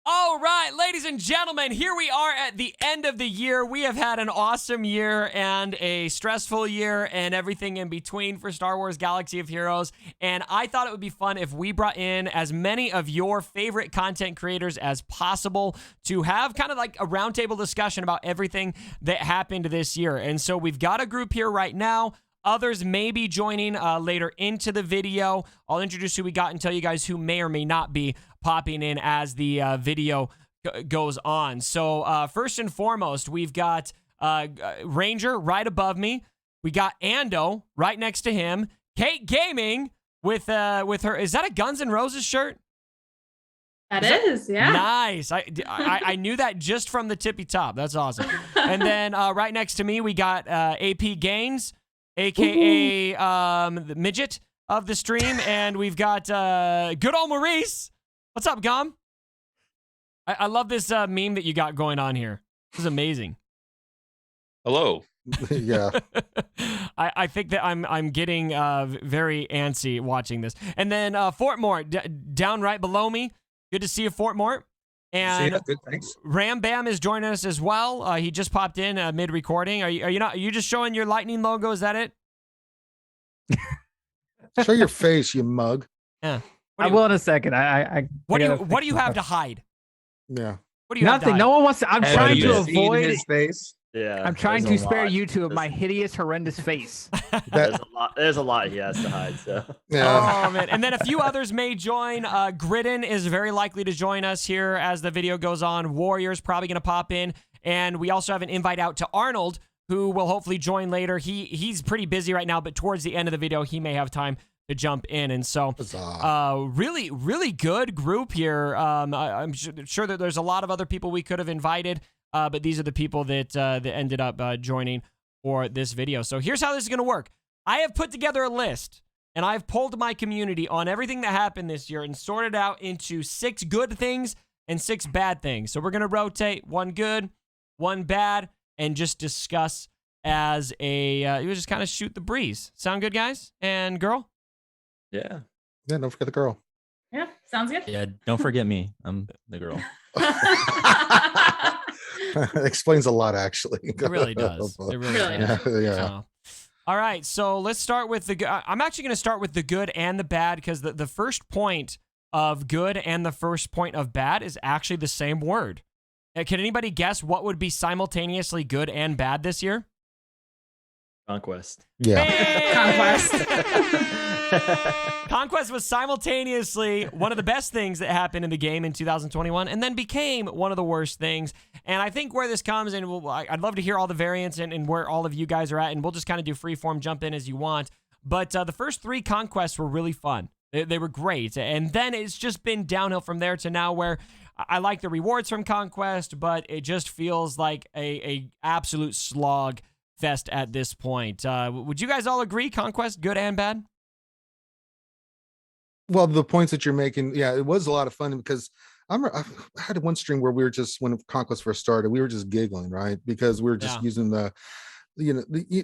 All right, ladies and gentlemen, here we are at the end of the year. We have had an awesome year and a stressful year and everything in between for Star Wars Galaxy of Heroes. And I thought it would be fun if we brought in as many of your favorite content creators as possible to have kind of like a roundtable discussion about everything that happened this year. And so we've got a group here right now. Others may be joining later into the video. I'll introduce who we got and tell you guys who may or may not be popping in as the video goes on. So first and foremost, we've got Ranger right above me. We got Ando right next to him. Kate Gaming with her. Is that a Guns N' Roses shirt? That is, yeah. Nice. I knew that just from the tippy top. That's awesome. And then right next to me, we got AP Gaines, a.k.a. the midget of the stream. And we've got good old Maurice. What's up, Gum? I love this meme that you got going on here. This is amazing. Hello. Yeah. I think that I'm getting very antsy watching this. And then Fortmore down right below me. Good to see you, Fortmore. And good, thanks. Ram Bam is joining us as well. He just popped in mid recording. Are you just showing your lightning logo? Is that it? Show your face, you mug. Yeah. I will in a second. What do you have to hide? Yeah. What do you have to Nothing. hide? No one wants to. I'm Have trying you to seen avoid. his face. Yeah, I'm trying to there's a spare lot. YouTube of my hideous, horrendous face. There's a lot he has to hide. So. Yeah. Oh, man. And then a few others may join. Gridden is very likely to join us here as the video goes on. Warrior's probably going to pop in. And we also have an invite out to Arnold, who will hopefully join later. He's pretty busy right now, but towards the end of the video, he may have time to jump in. And so really, really good group here. I'm sure that there's a lot of other people we could have invited, but these are the people that ended up joining for this video. So here's how this is going to work. I have put together a list, and I've polled my community on everything that happened this year and sorted out into 6 good things and 6 bad things. So we're going to rotate 1 good, 1 bad, and just discuss as you just kind of shoot the breeze. Sound good, guys and girl? Yeah. Yeah, don't forget the girl. Yeah, sounds good. Yeah, don't forget me. I'm the girl. It explains a lot, actually. It really does. It really does. Yeah. So, all right, so let's start with the good. I'm actually going to start with the good and the bad because the first point of good and the first point of bad is actually the same word. Can anybody guess what would be simultaneously good and bad this year? Conquest. Yeah. Conquest. Conquest was simultaneously one of the best things that happened in the game in 2021 and then became one of the worst things. And I think where this comes, and I'd love to hear all the variants and where all of you guys are at, and we'll just kind of do freeform, jump in as you want. But the first 3 conquests were really fun. They were great. And then it's just been downhill from there to now where I like the rewards from Conquest, but it just feels like a absolute slog fest at this point. Would you guys all agree Conquest, good and bad? Well, the points that you're making, yeah, it was a lot of fun because I had one stream where we were just, when Conquest first started, we were just giggling, right? Because we were just using we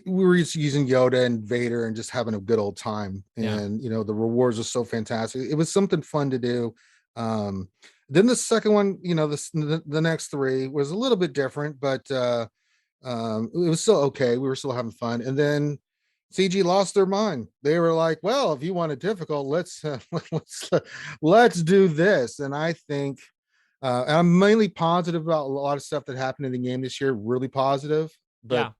were just using Yoda and Vader and just having a good old time. And, the rewards were so fantastic. It was something fun to do. Then the second one, the next 3 was a little bit different, but it was still okay. We were still having fun. And then CG lost their mind. They were like, well, if you want it difficult, let's do this. And I think I'm mainly positive about a lot of stuff that happened in the game this year, really positive. But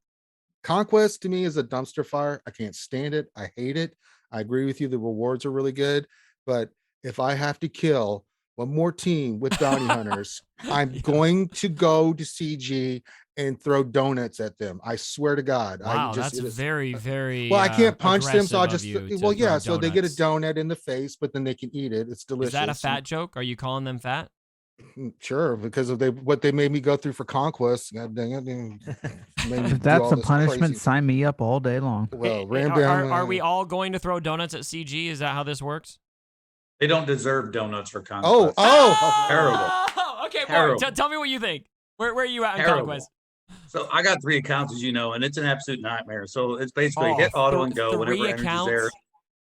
Conquest to me is a dumpster fire. I can't stand it. I hate it. I agree with you. The rewards are really good. But if I have to kill one more team with bounty hunters, I'm going to go to CG and throw donuts at them. I swear to God. Wow, that's very, very. Well, I can't punch them, so I'll just. Well, yeah. So they get a donut in the face, but then they can eat it. It's delicious. Is that a fat joke? Are you calling them fat? Sure, because of what they made me go through for Conquest. God dang it! If that's a punishment, sign me up all day long. Well, are we all going to throw donuts at CG? Is that how this works? They don't deserve donuts for Conquest. Oh, terrible. Oh, okay, terrible. Mark, tell me what you think. Where are you at in Terrible. Conquest? So I got 3 accounts, as you know, and it's an absolute nightmare. So it's basically hit auto and go whenever energy's there.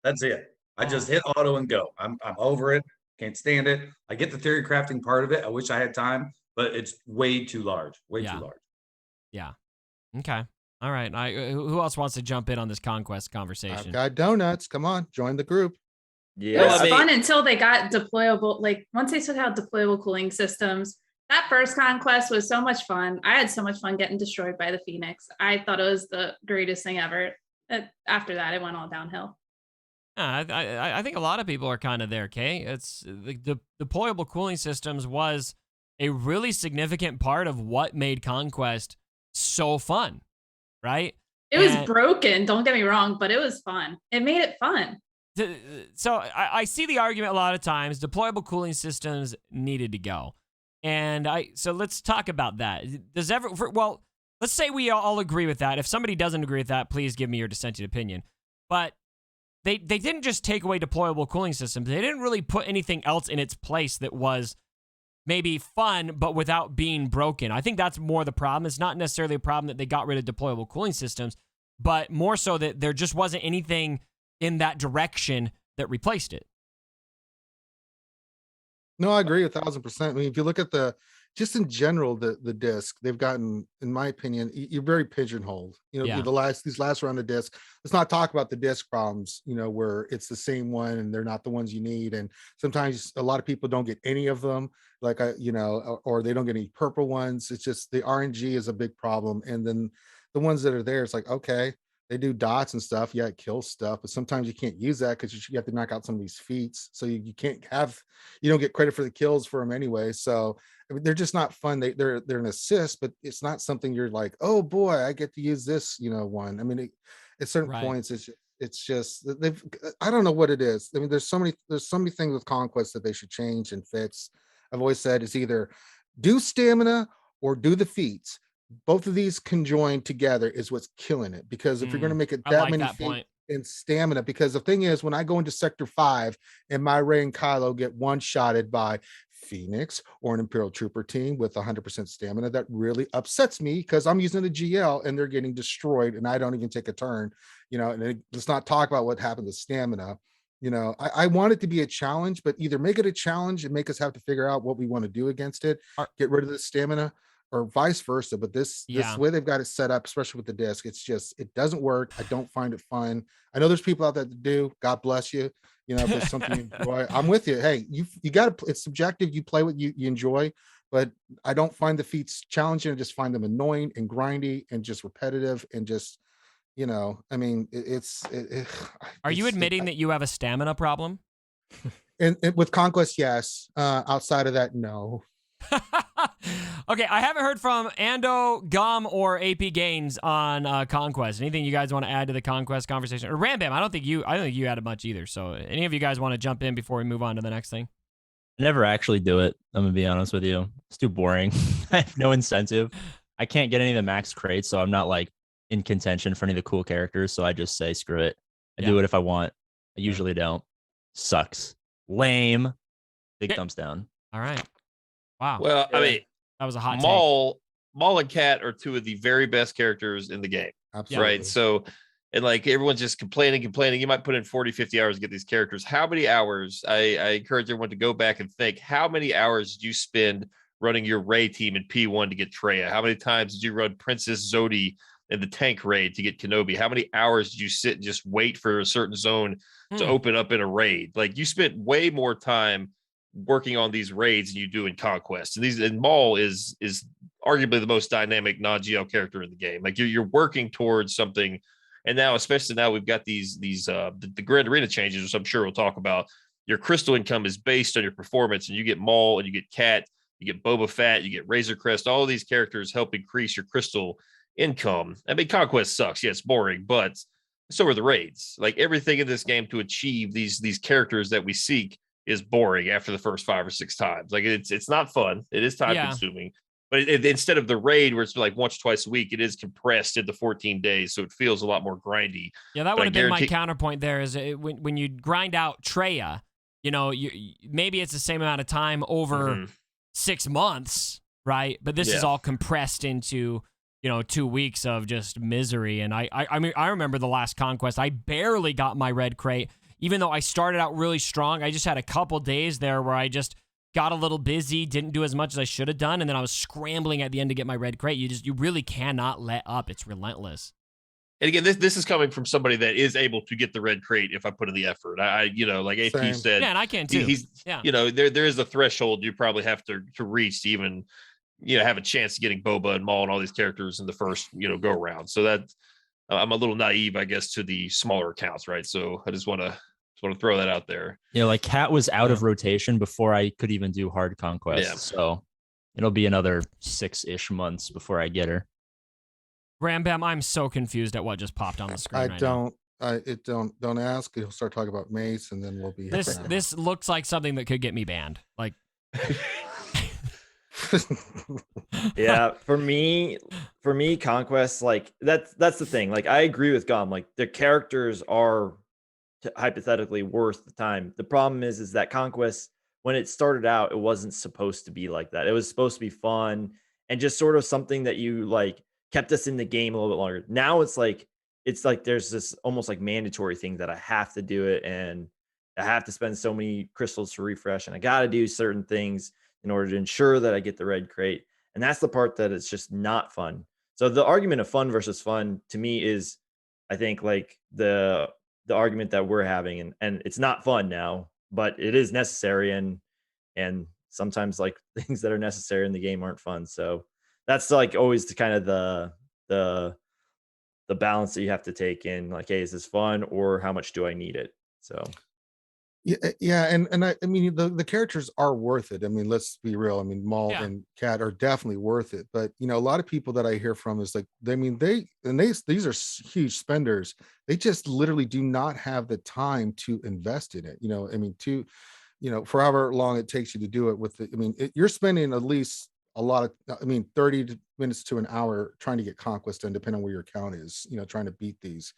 That's it. I just hit auto and go. I'm over it. Can't stand it. I get the theory crafting part of it. I wish I had time, but it's way too large. Way too large. Yeah. Okay. All right. Who else wants to jump in on this conquest conversation? I've got donuts. Come on, join the group. It was fun until they got deployable. Like once they took out deployable cooling systems, that first conquest was so much fun. I had so much fun getting destroyed by the Phoenix. I thought it was the greatest thing ever. After that, it went all downhill. I think a lot of people are kind of there, Kay. It's the deployable cooling systems was a really significant part of what made Conquest so fun, right? It was broken, don't get me wrong, but it was fun. It made it fun. So I see the argument a lot of times, deployable cooling systems needed to go. And so let's talk about that. Well, let's say we all agree with that. If somebody doesn't agree with that, please give me your dissenting opinion. But they didn't just take away deployable cooling systems. They didn't really put anything else in its place that was maybe fun, but without being broken. I think that's more the problem. It's not necessarily a problem that they got rid of deployable cooling systems, but more so that there just wasn't anything in that direction that replaced it. No, I agree 1,000%. I mean, if you look at just in general, the disc, they've gotten, in my opinion, you're very pigeonholed. You know, these last round of disc. Let's not talk about the disc problems, you know, where it's the same one and they're not the ones you need. And sometimes a lot of people don't get any of them, like or they don't get any purple ones. It's just the RNG is a big problem. And then the ones that are there, it's like, okay, they do dots and stuff. Yeah, it kills stuff, but sometimes you can't use that because you have to knock out some of these feats. So you don't get credit for the kills for them anyway. So I mean, they're just not fun. They're an assist, but it's not something you're like, oh boy, I get to use this, one. I mean, at certain points, it's just I don't know what it is. I mean, there's so many things with Conquest that they should change and fix. I've always said it's either do stamina or do the feats. Both of these conjoined together is what's killing it, because if you're going to make it that many feet and stamina, because the thing is, when I go into Sector 5 and my Rey and Kylo get one-shotted by Phoenix or an Imperial Trooper team with 100% stamina, that really upsets me because I'm using the GL and they're getting destroyed and I don't even take a turn, and let's not talk about what happened to stamina. I want it to be a challenge, but either make it a challenge and make us have to figure out what we want to do against it, get rid of the stamina, or vice versa. But this way they've got it set up, especially with the disc, it's just, it doesn't work. I don't find it fun. I know there's people out there that do. God bless you. If there's something you enjoy, I'm with you. Hey, you got to, it's subjective. You play what you enjoy, but I don't find the feats challenging. I just find them annoying and grindy and just repetitive and just, I mean, Are you admitting that you have a stamina problem? And with Conquest, yes. Outside of that, no. Okay, I haven't heard from Ando, Gum, or AP Gaines on Conquest. Anything you guys want to add to the Conquest conversation? Or Rambam, I don't think you added much either. So any of you guys want to jump in before we move on to the next thing? I never actually do it. I'm gonna be honest with you. It's too boring. I have no incentive. I can't get any of the max crates, so I'm not like in contention for any of the cool characters. So I just say screw it. I do it if I want. I usually don't. Sucks. Lame. Big thumbs down. All right. Wow. Well, I mean, that was a hot Maul and Cat are two of the very best characters in the game. Absolutely. Right. So, and like everyone's just complaining. You might put in 40, 50 hours to get these characters. How many hours? I encourage everyone to go back and think, how many hours did you spend running your Rey team in P1 to get Traya? How many times did you run Princess Zodi in the tank raid to get Kenobi? How many hours did you sit and just wait for a certain zone to open up in a raid? Like, you spent way more time working on these raids than you do in Conquest. And Maul is arguably the most dynamic non-GL character in the game. Like, you're working towards something. And now, especially now, we've got the Grand Arena changes, which I'm sure we'll talk about. Your crystal income is based on your performance, and you get Maul and you get Cat, you get Boba Fett, you get Razor Crest. All of these characters help increase your crystal income. I mean, Conquest sucks. Yeah, it's boring, but so are the raids. Like, everything in this game to achieve these characters that we seek is boring after the first 5 or 6 times. Like, it's not fun. It is time consuming. But instead of the raid where it's like once, twice a week, it is compressed into 14 days, so it feels a lot more grindy. Yeah, that would have been my counterpoint there. Is when you grind out Traya, maybe it's the same amount of time over 6 months, right? But this is all compressed into 2 weeks of just misery. And I mean, I remember the last Conquest, I barely got my red crate. even though I started out really strong, I just had a couple days there where I just got a little busy, didn't do as much as I should have done, and then I was scrambling at the end to get my red crate. You really cannot let up. It's relentless. And again, this is coming from somebody that is able to get the red crate if I put in the effort. Like AP said, yeah, and I can too. There is a threshold you probably have to reach to even, have a chance of getting Boba and Maul and all these characters in the first, go around. So that I'm a little naive, I guess, to the smaller accounts, right? So I just want to throw that out there. Like Kat was out of rotation before I could even do hard conquest. Yeah. So it'll be another 6-ish months before I get her. Graham Bam, I'm so confused at what just popped on the screen. Don't ask. He'll start talking about Mace, and then we'll be. This looks like something that could get me banned. Like, yeah, for me, conquest, like that's the thing. Like, I agree with Gom. Like, the characters are hypothetically worth the time. The problem is that conquest, when it started out, it wasn't supposed to be like that. It was supposed to be fun and just sort of something that you like kept us in the game a little bit longer. Now it's like there's this almost like mandatory thing that I have to do it, and I have to spend so many crystals to refresh, and I got to do certain things in order to ensure that I get the red crate. And that's the part that it's just not fun. So the argument of fun versus fun to me is, I think, like the argument that we're having, and it's not fun now, but it is necessary, and sometimes like things that are necessary in the game aren't fun. So that's like always the kind of the balance that you have to take in, like, hey, is this fun, or how much do I need it? So yeah, and I mean the characters are worth it. I mean, let's be real. I mean, Maul and Kat are definitely worth it. But a lot of people that I hear from is like, these are huge spenders. They just literally do not have the time to invest in it. I mean, for however long it takes you to do it you're spending at least a lot of 30 minutes to an hour trying to get conquest done, depending on where your count is, trying to beat these.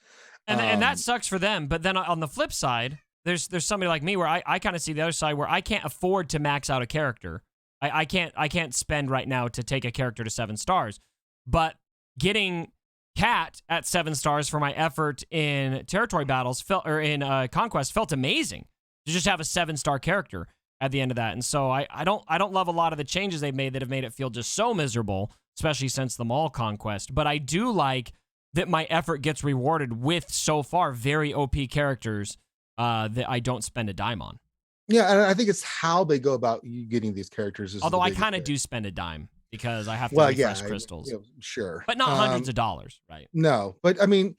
And that sucks for them. But then on the flip side, there's somebody like me where I kind of see the other side, where I can't afford to max out a character. I can't spend right now to take a character to 7 stars. But getting Kat at 7 stars for my effort in territory battles in conquest felt amazing. To just have a 7-star character at the end of that. And so I don't love a lot of the changes they've made that have made it feel just so miserable, especially since the Maul conquest. But I do like that my effort gets rewarded with, so far, very OP characters that I don't spend a dime on. Yeah, and I think it's how they go about you getting these characters. Although I kind of do spend a dime because I have to refresh crystals. Sure. But not hundreds of dollars, right? No, but I mean,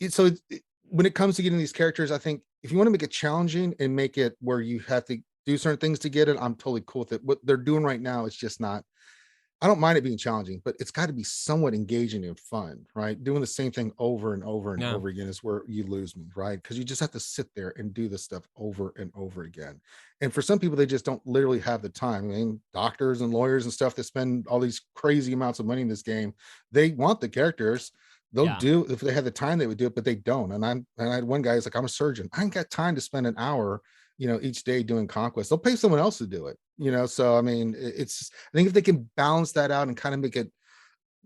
so when it comes to getting these characters, I think if you want to make it challenging and make it where you have to do certain things to get it, I'm totally cool with it. What they're doing right now is just not. I don't mind it being challenging, but it's got to be somewhat engaging and fun, right? Doing the same thing over and over and over again is where you lose me, right? Because you just have to sit there and do this stuff over and over again. And for some people, they just don't literally have the time. I mean, doctors and lawyers and stuff that spend all these crazy amounts of money in this game, they want the characters. They'll do, if they had the time, they would do it, but they don't. And I had one guy who's like, I'm a surgeon. I ain't got time to spend an hour, each day doing conquest. They'll pay someone else to do it, So, I mean, I think if they can balance that out and kind of make it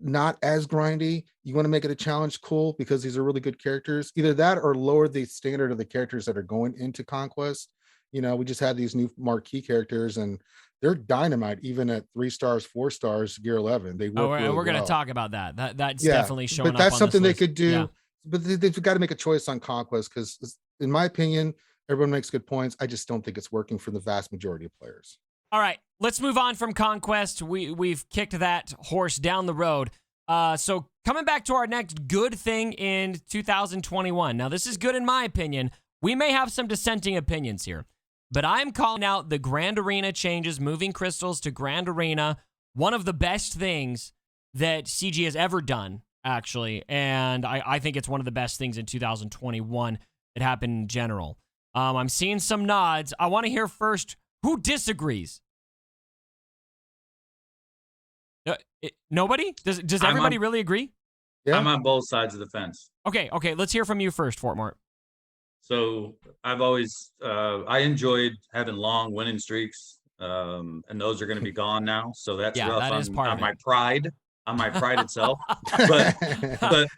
not as grindy, you want to make it a challenge, cool, because these are really good characters. Either that or lower the standard of the characters that are going into conquest. We just had these new marquee characters and they're dynamite, even at 3 stars, 4 stars, gear 11. They work really we're going to well. talk about that. That's definitely showing up. But that's on something this they could do. Yeah. But they've got to make a choice on conquest because, in my opinion, everyone makes good points. I just don't think it's working for the vast majority of players. All right, let's move on from conquest. We've kicked that horse down the road. So coming back to our next good thing in 2021. Now, this is good in my opinion. We may have some dissenting opinions here, but I'm calling out the Grand Arena changes, moving crystals to Grand Arena. One of the best things that CG has ever done, actually, and I think it's one of the best things in 2021 that happened in general. I'm seeing some nods. I want to hear first who disagrees. Nobody? Does everybody really agree? Yeah. I'm on both sides of the fence. Okay. Let's hear from you first, Fortmort. So I've always I enjoyed having long winning streaks, and those are going to be gone now. So that's rough that is part on of my it. pride. on my pride itself. But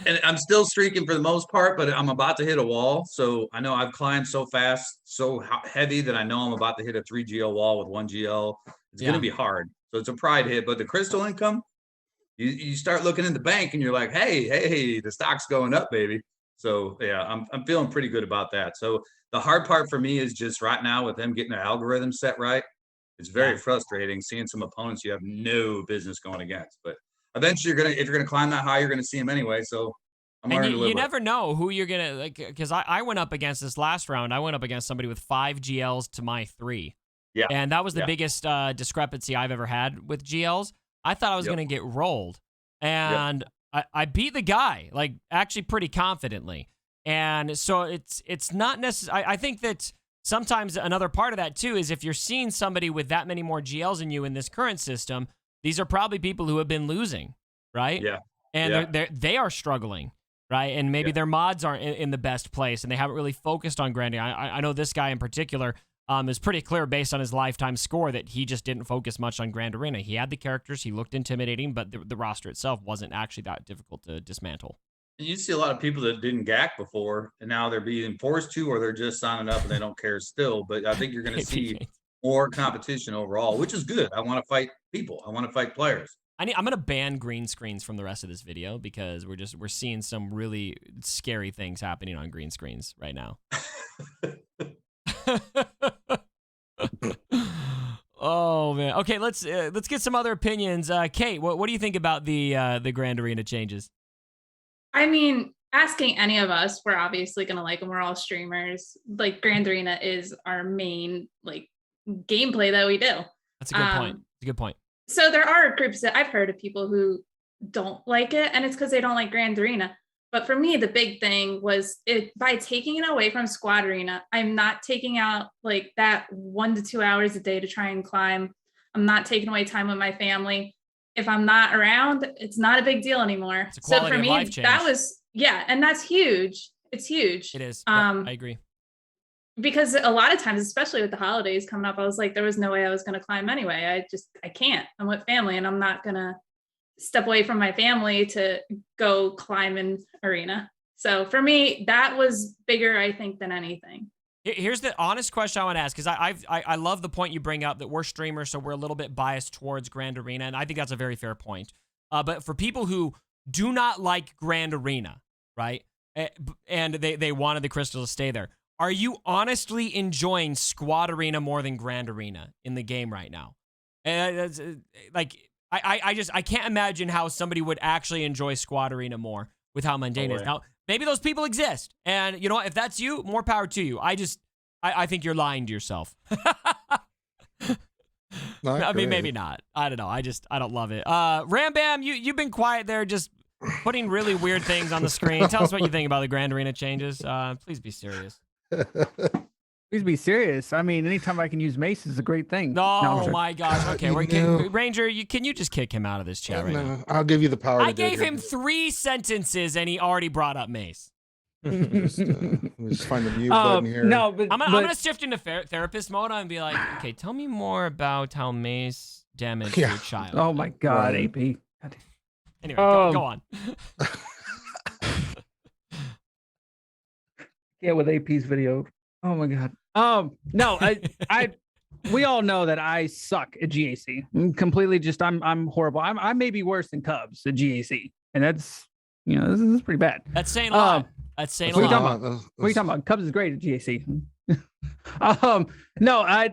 and I'm still streaking for the most part, but I'm about to hit a wall. So I know I've climbed so fast, so heavy that I know I'm about to hit a 3 GL wall with 1 GL. It's going to be hard. So it's a pride hit, but the crystal income, you start looking in the bank and you're like, hey, the stock's going up, baby. So yeah, I'm feeling pretty good about that. So the hard part for me is just right now with them getting the algorithm set right. It's very frustrating seeing some opponents you have no business going against. But eventually, if you're gonna climb that high, you're gonna see them anyway. So I'm learning to live you with never know who you're gonna like. Because I went up against this last round. I went up against somebody with 5 GLs to my 3. Yeah, and that was the biggest discrepancy I've ever had with GLs. I thought I was gonna get rolled, and I beat the guy like actually pretty confidently. And so it's not necessary. I think that sometimes another part of that too is if you're seeing somebody with that many more GLs than you in this current system, these are probably people who have been losing, right? Yeah. And they are struggling, right? And maybe their mods aren't in the best place, and they haven't really focused on grinding. I know this guy in particular is pretty clear based on his lifetime score that he just didn't focus much on Grand Arena. He had the characters, he looked intimidating, but the roster itself wasn't actually that difficult to dismantle. And you see a lot of people that didn't GAC before, and now they're being forced to, or they're just signing up and they don't care still. But I think you're going to see more competition overall, which is good. I want to fight people. I want to fight players. I'm going to ban green screens from the rest of this video because we're seeing some really scary things happening on green screens right now. Oh man. Okay, let's get some other opinions. Kate, what do you think about the Grand Arena changes? I mean, asking any of us, we're obviously going to like them. We're all streamers. Like, Grand Arena is our main, like, gameplay that we do. That's a good point. It's a good point. So there are groups that I've heard of people who don't like it, and it's because they don't like Grand Arena. But for me, the big thing was by taking it away from Squad Arena, I'm not taking out, like, that 1 to 2 hours a day to try and climb. I'm not taking away time with my family. If I'm not around, it's not a big deal anymore. So for me, that was, and that's huge. It's huge. It is. I agree. Because a lot of times, especially with the holidays coming up, I was like, there was no way I was going to climb anyway. I can't. I'm with family, and I'm not going to step away from my family to go climb in Arena. So for me, that was bigger, I think, than anything. Here's the honest question I want to ask, because I love the point you bring up that we're streamers, so we're a little bit biased towards Grand Arena, and I think that's a very fair point. But for people who do not like Grand Arena, right, and they wanted the crystals to stay there, are you honestly enjoying Squad Arena more than Grand Arena in the game right now? Like, I can't imagine how somebody would actually enjoy Squad Arena more with how mundane it is. Now, maybe those people exist, and you know what? If that's you, more power to you. I think you're lying to yourself. I mean, maybe not. I don't know. I don't love it. Rambam, you've been quiet there, just putting really weird things on the screen. Tell us what you think about the Grand Arena changes. Please be serious. Please be serious. I mean, anytime I can use mace is a great thing. Oh my gosh. Okay, Ranger, can you just kick him out of this chat right now? I'll give you the power. I gave him 3 sentences and he already brought up mace. Just find the mute button here. No, but I'm gonna shift into therapist mode and be like, okay, tell me more about how mace damaged your child. Oh my God, Right. AP. God. Anyway, go on. Yeah, with AP's video. Oh my God. No, we all know that I suck at GAC. I'm horrible. I may be worse than Cubs at GAC, and that's, this is pretty bad. That's saying a lot. That's saying a What lot. are you talking about? Cubs is great at GAC. No,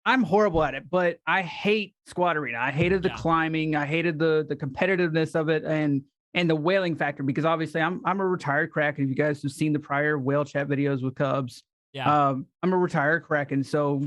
I'm horrible at it, but I hate Squad Arena. I hated the climbing. I hated the competitiveness of it and the whaling factor, because obviously I'm a retired crack. And if you guys have seen the prior whale chat videos with Cubs, I'm a retired crack. And so,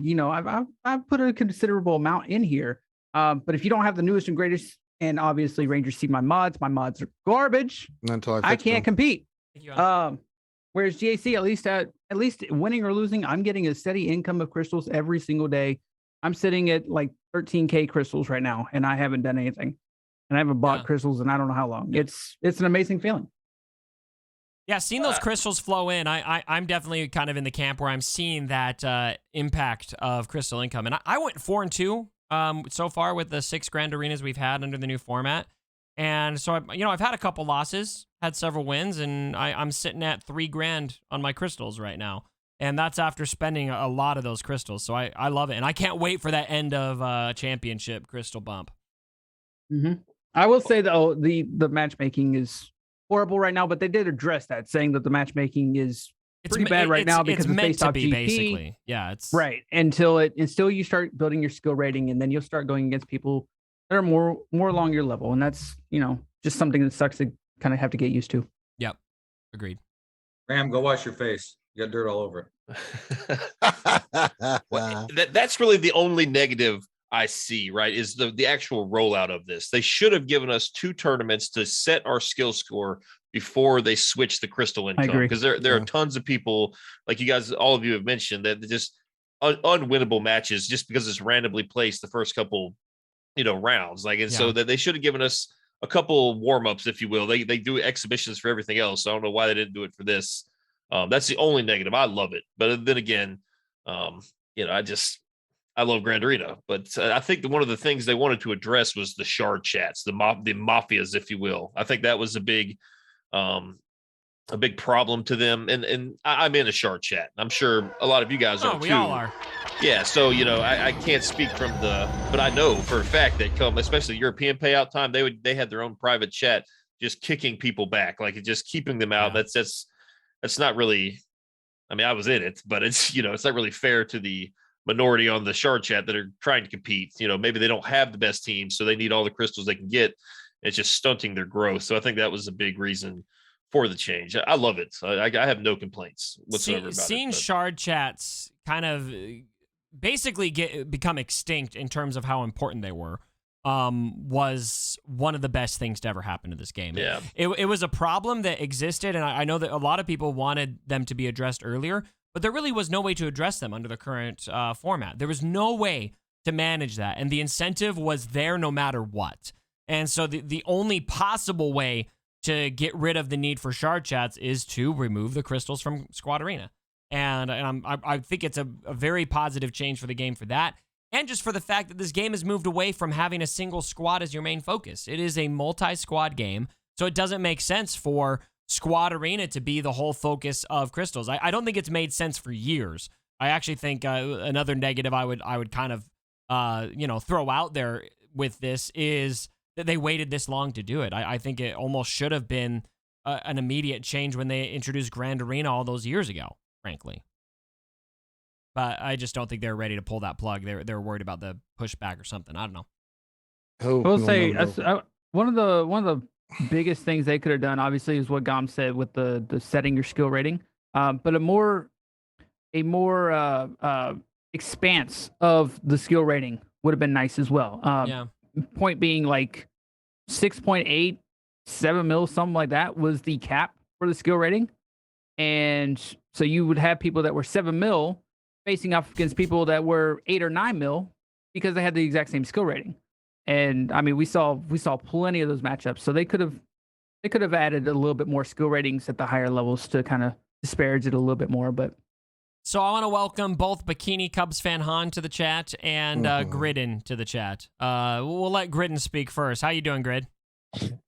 I've put a considerable amount in here. But if you don't have the newest and greatest, and obviously Rangers see my mods are garbage. Until I can't compete. Whereas GAC, at least winning or losing, I'm getting a steady income of crystals every single day. I'm sitting at like 13K crystals right now, and I haven't done anything. And I haven't bought crystals in I don't know how long. It's an amazing feeling. Yeah, seeing those crystals flow in, I'm definitely kind of in the camp where I'm seeing that impact of crystal income. And I went 4-2 so far with the 6 Grand Arenas we've had under the new format. And so, I've had a couple losses, had several wins, and I'm sitting at $3,000 on my crystals right now. And that's after spending a lot of those crystals. So I love it. And I can't wait for that end of championship crystal bump. Mm-hmm. I will say, though, the matchmaking is horrible right now, but they did address that, saying that the matchmaking is pretty bad right now because it's based off GP. Basically. Yeah, it's right until you start building your skill rating, and then you'll start going against people that are more along your level, and that's just something that sucks to kind of have to get used to. Yep, agreed. Ram, go wash your face. You got dirt all over it. Well, that's really the only negative I see, right, is the actual rollout of this. They should have given us 2 tournaments to set our skill score before they switch the crystal income, because there are tons of people, like you guys, all of you have mentioned, that just unwinnable matches just because it's randomly placed the first couple rounds, so that they should have given us a couple warm-ups, if you will. They do exhibitions for everything else, so I don't know why they didn't do it for this. That's the only negative. I love it, but then again, I love Grand Arena, but I think one of the things they wanted to address was the shard chats, the mafias, if you will. I think that was a big problem to them, and I'm in a shard chat. I'm sure a lot of you guys are too. We all are. Yeah, so I can't speak but I know for a fact that especially European payout time, they had their own private chat, just kicking people back, just keeping them out. Yeah. That's not really. I mean, I was in it, but it's it's not really fair to the minority on the shard chat that are trying to compete. Maybe they don't have the best team, so they need all the crystals they can get. It's just stunting their growth. So I think that was a big reason for the change. I love it. I have no complaints whatsoever about it. Seeing shard chats kind of basically become extinct in terms of how important they were was one of the best things to ever happen to this game. Yeah. It was a problem that existed, and I know that a lot of people wanted them to be addressed earlier, but there really was no way to address them under the current format. There was no way to manage that, and the incentive was there no matter what. And so the only possible way to get rid of the need for shard chats is to remove the crystals from Squad Arena. And I think it's a very positive change for the game for that, and just for the fact that this game has moved away from having a single squad as your main focus. It is a multi-squad game, so it doesn't make sense for Squad Arena to be the whole focus of crystals. I don't think it's made sense for years. I actually think another negative I would kind of throw out there with this is that they waited this long to do it. I think it almost should have been an immediate change when they introduced Grand Arena all those years ago, frankly. But I just don't think they're ready to pull that plug. They're worried about the pushback or something. I don't know. I will say one of the biggest things they could have done, obviously, is what Gom said with the setting your skill rating, but a more expanse of the skill rating would have been nice as well. Point being, 6.8, 7 mil, something like that was the cap for the skill rating, and so you would have people that were 7 mil facing off against people that were 8 or 9 mil because they had the exact same skill rating. And I mean, we saw plenty of those matchups. So they could have added a little bit more skill ratings at the higher levels to kind of disparage it a little bit more. But so I want to welcome both Bikini Cubs fan Han to the chat and Gridden to the chat. We'll let Gridden speak first. How you doing, Grid?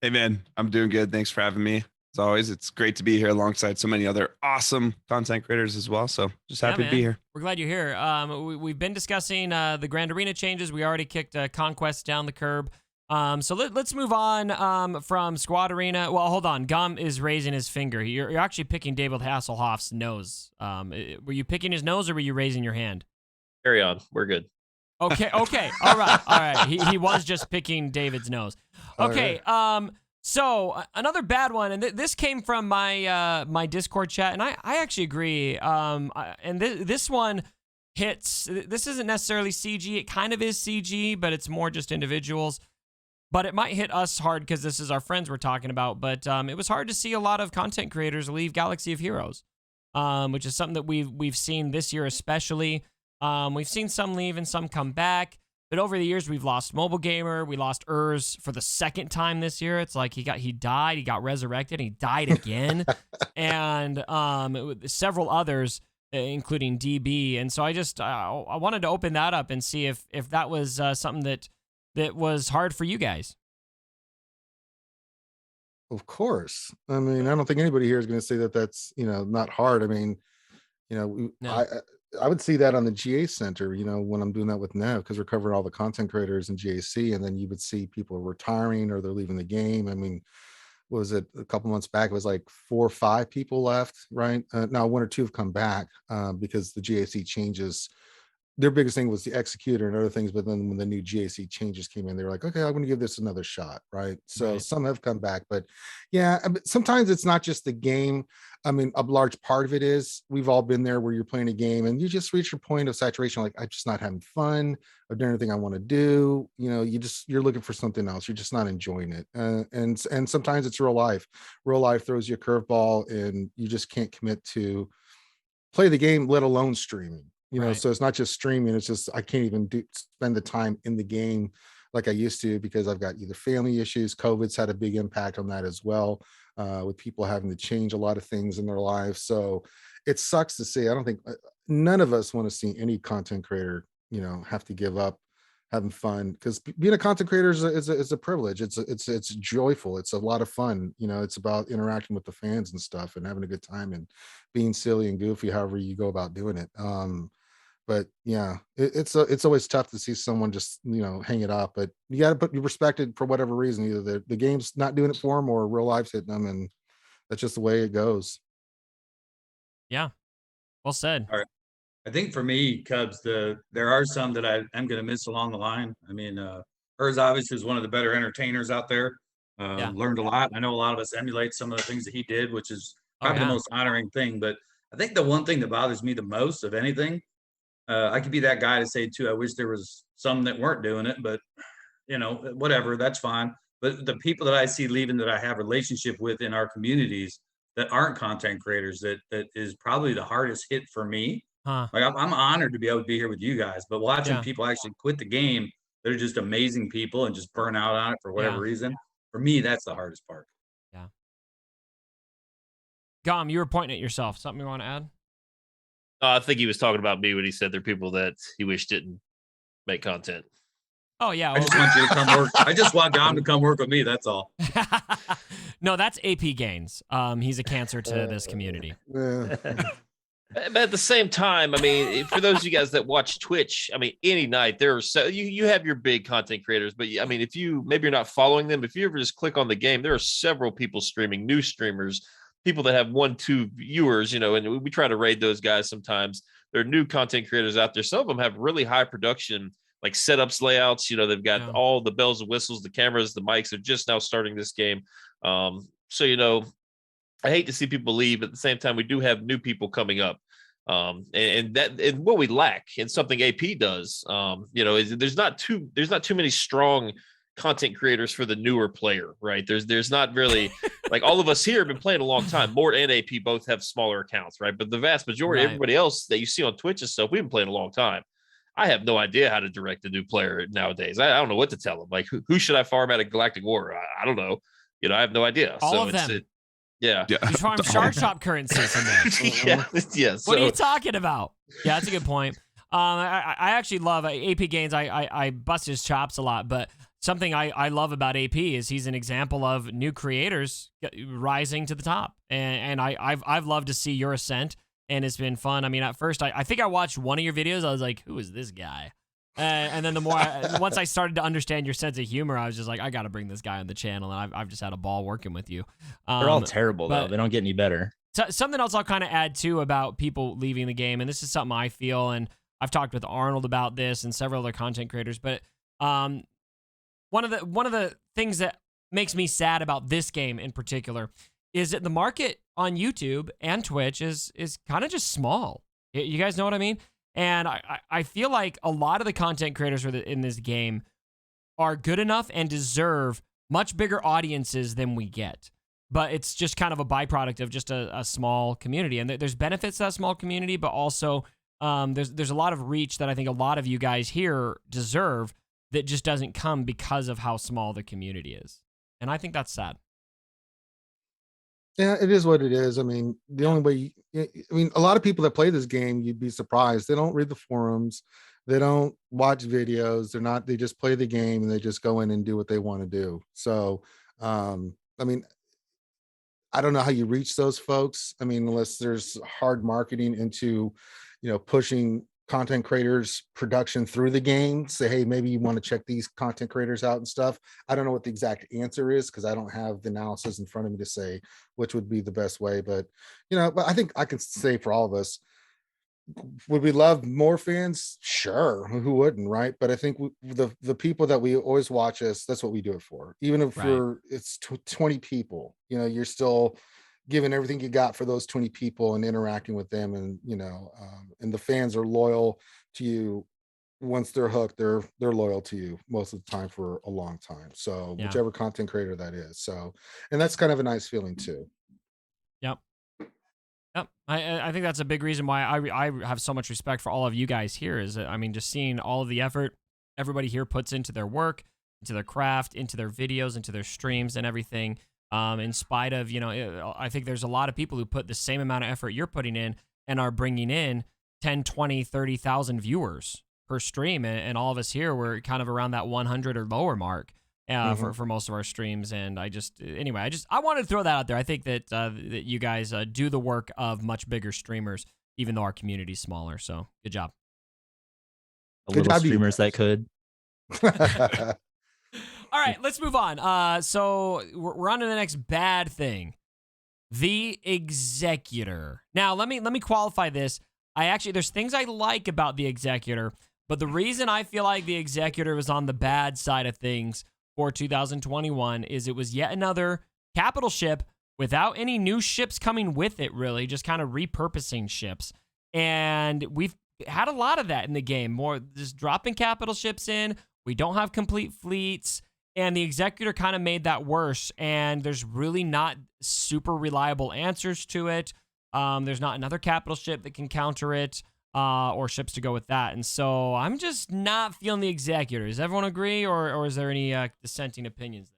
Hey man, I'm doing good. Thanks for having me. As always, it's great to be here alongside so many other awesome content creators as well. So just happy to be here. We're glad you're here. We've been discussing the Grand Arena changes. We already kicked Conquest down the curb. So let's move on from Squad Arena. Well, hold on. Gum is raising his finger. You're actually picking David Hasselhoff's nose. Were you picking his nose or were you raising your hand? Carry on. We're good. Okay. All right. He was just picking David's nose. Okay. So another bad one, and this came from my Discord chat, and I actually agree. And this one hits. This isn't necessarily CG. It kind of is CG, but it's more just individuals. But it might hit us hard because this is our friends we're talking about. But it was hard to see a lot of content creators leave Galaxy of Heroes, which is something that we've seen this year especially. We've seen some leave and some come back. But over the years, we've lost Mobile Gamer. We lost Urs for the second time this year. It's like he died, he got resurrected, and he died again. And several others, including DB. And so I wanted to open that up and see if that was something that was hard for you guys. Of course. I mean, I don't think anybody here is going to say that that's, not hard. I mean, No. I would see that on the GA Center, when I'm doing that with Nev, because we're covering all the content creators in GAC, and then you would see people retiring or they're leaving the game. I mean, what was it, a couple months back? It was like 4 or 5 people left, right? Now 1 or 2 have come back because the GAC changes. Their biggest thing was the Executor and other things, but then when the new GAC changes came in, they were like, okay, I'm going to give this another shot, right? So Right. some have come back, but yeah, sometimes it's not just the game. I mean, a large part of it is, we've all been there where you're playing a game and you just reach your point of saturation, like, I'm just not having fun or doing anything I want to do. You're looking for something else. You're just not enjoying it. And sometimes it's real life. Real life throws you a curveball and you just can't commit to play the game, let alone streaming. Right. So it's not just streaming, it's just I can't even spend the time in the game like I used to, because I've got either family issues. COVID's had a big impact on that as well, with people having to change a lot of things in their lives. So it sucks to see. I don't think none of us want to see any content creator have to give up having fun, because being a content creator is a privilege. It's joyful. It's a lot of fun. It's about interacting with the fans and stuff and having a good time and being silly and goofy however you go about doing it. But yeah, it's always tough to see someone just hang it up. But you got to be respected for whatever reason. Either the game's not doing it for them or real life's hitting them, and that's just the way it goes. Yeah, well said. All right. I think for me, Cubs, there are some that I am going to miss along the line. I mean, Hers obviously is one of the better entertainers out there. Yeah. Learned a lot. I know a lot of us emulate some of the things that he did, which is probably yeah. the most honoring thing. But I think the one thing that bothers me the most of anything, I could be that guy to say too, I wish there was some that weren't doing it, but whatever, that's fine. But the people that I see leaving that I have relationship with in our communities that aren't content creators, that is probably the hardest hit for me. Huh. Like I'm honored to be able to be here with you guys, but watching Yeah. people actually quit the game, they're just amazing people and just burn out on it for whatever Yeah. reason. For me, that's the hardest part. Yeah. Gom, you were pointing at yourself. Something you want to add? I think he was talking about me when he said there are people that he wished didn't make content. Oh yeah. I just want you to come work. I just want Dom to come work with me. That's all. No, that's AP Gaines. He's a cancer to this community. But at the same time, I mean, for those of you guys that watch Twitch, I mean, any night there are you have your big content creators, but I mean, if you maybe you're not following them, if you ever just click on the game, there are several people streaming, new streamers, people that have 1-2 viewers, and we try to raid those guys sometimes. There are new content creators out there. Some of them have really high production, like setups, layouts. They've got all the bells and whistles, the cameras, the mics. They're just now starting this game. So, I hate to see people leave, but at the same time, we do have new people coming up. And what we lack in something AP does, is there's not too many strong content creators for the newer player, right? There's not really like all of us here have been playing a long time. Mort and AP both have smaller accounts, right? But the vast majority, everybody else that you see on Twitch and stuff, we've been playing a long time. I have no idea how to direct a new player nowadays. I don't know what to tell them. Like, who should I farm at a Galactic War? I don't know. I have no idea. All of them. Yeah. You farm Shard Shop currencies in there. Yeah. What are you talking about? Yeah, that's a good point. I actually love AP Gaines. I bust his chops a lot, but something I love about AP is he's an example of new creators rising to the top, and I've loved to see your ascent, and it's been fun. I mean, at first I think I watched one of your videos. I was like, who is this guy? And then the more once I started to understand your sense of humor, I was just like, I got to bring this guy on the channel, and I've just had a ball working with you. They're all terrible though. They don't get any better. Something else I'll kind of add too about people leaving the game, and this is something I feel, and I've talked with Arnold about this and several other content creators, but one of the things that makes me sad about this game in particular is that the market on YouTube and Twitch is kind of just small. You guys know what I mean? And I feel like a lot of the content creators in this game are good enough and deserve much bigger audiences than we get. But it's just kind of a byproduct of just a small community. And there's benefits to that small community, but also there's a lot of reach that I think a lot of you guys here deserve that just doesn't come because of how small the community is. And I think that's sad. Yeah, it is what it is. I mean, the only way, a lot of people that play this game, you'd be surprised. They don't read the forums. They don't watch videos. They just play the game and they just go in and do what they want to do. So, I mean, I don't know how you reach those folks. I mean, unless there's hard marketing into, pushing content creators production through the game. Say, hey, maybe you want to check these content creators out and stuff. I don't know what the exact answer is because I don't have the analysis in front of me to say which would be the best way. But but I think I can say for all of us, would we love more fans? Sure, who wouldn't, right? But I think the people that we always watch us, that's what we do it for. Even if it's 20 people, you're still giving everything you got for those 20 people and interacting with them, and and the fans are loyal to you. Once they're hooked, they're loyal to you most of the time for a long time. So whichever content creator that is. So, and that's kind of a nice feeling too. Yep. Yep. I think that's a big reason why I have so much respect for all of you guys here is that, I mean, just seeing all of the effort everybody here puts into their work, into their craft, into their videos, into their streams and everything. In spite of, I think there's a lot of people who put the same amount of effort you're putting in and are bringing in 10, 20, 30,000 viewers per stream. And all of us here, we're kind of around that 100 or lower mark. For most of our streams, and I wanted to throw that out there. I think that that you guys do the work of much bigger streamers, even though our community's smaller. So good job. Good job, streamers that could. All right, let's move on. So we're on to the next bad thing, the Executor. Now let me qualify this. There's things I like about the Executor, but the reason I feel like the Executor was on the bad side of things for 2021 is it was yet another capital ship without any new ships coming with it, really, just kind of repurposing ships. And we've had a lot of that in the game, more just dropping capital ships in. We don't have complete fleets, and the Executor kind of made that worse, and there's really not super reliable answers to it. There's not another capital ship that can counter it. Or ships to go with that. And so I'm just not feeling the Executor. Does everyone agree, or is there any dissenting opinions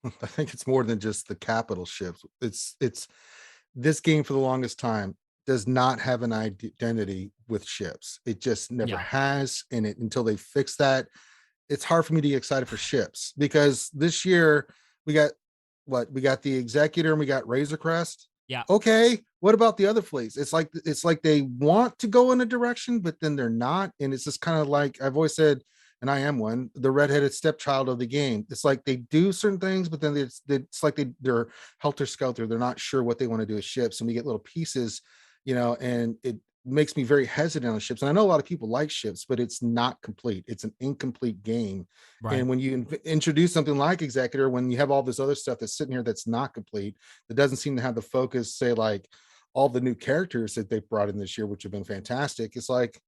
there? I think it's more than just the capital ships. It's this game for the longest time does not have an identity with ships. It just never has, and until they fix that, it's hard for me to get excited for ships, because this year we got the Executor and we got Razor Crest. Yeah. Okay. What about the other fleets? It's like they want to go in a direction, but then they're not. And it's just kind of like I've always said, and I am one, the redheaded stepchild of the game. It's like they do certain things, but then it's like they're helter-skelter. They're not sure what they want to do with ships. And we get little pieces, and it makes me very hesitant on ships. And I know a lot of people like ships, but it's not complete. It's an incomplete game. Right. And when you introduce something like Executor, when you have all this other stuff that's sitting here that's not complete, that doesn't seem to have the focus, say like all the new characters that they've brought in this year, which have been fantastic. It's like,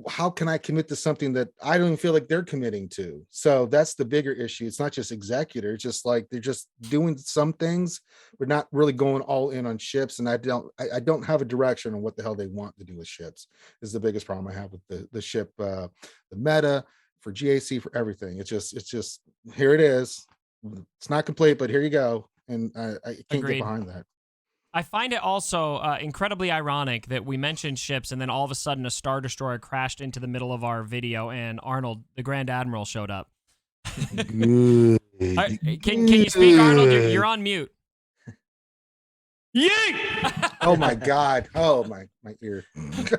how can I commit to something that I don't even feel like they're committing to? So that's the bigger issue. It's not just Executor, it's just like they're just doing some things, but not really going all in on ships. And I don't have a direction on what the hell they want to do with ships is the biggest problem I have with the ship, the meta for GAC, for everything. It's just here it is. It's not complete, but here you go. And I can't get behind that. I find it also incredibly ironic that we mentioned ships and then all of a sudden a Star Destroyer crashed into the middle of our video and Arnold, the Grand Admiral, showed up. Can you speak, Arnold? You're on mute. Yay! Oh my God. Oh my ear.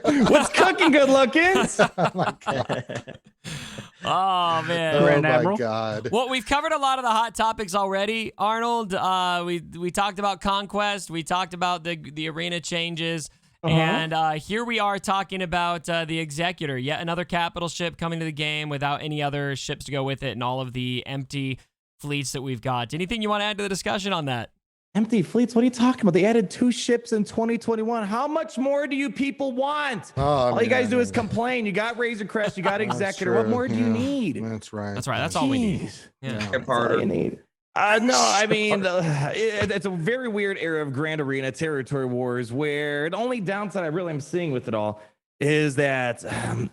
What's cooking, good lookins? Oh my God. Oh man. Grand Oh Admiral. my God. Well, we've covered a lot of the hot topics already, Arnold. We talked about Conquest. We talked about the arena changes. And here we are talking about the Executor, yet another capital ship coming to the game without any other ships to go with it and all of the empty fleets that we've got. Anything you want to add to the discussion on that? Empty fleets? What are you talking about? They added 2 ships in 2021. How much more do you people want? All you guys do is complain. You got Razor Crest, you got Executor. What more do you need? That's right. That's right. That's all we need. Yeah. That's all you need. No, I mean, it's a very weird era of Grand Arena territory wars where the only downside I really am seeing with it all is that,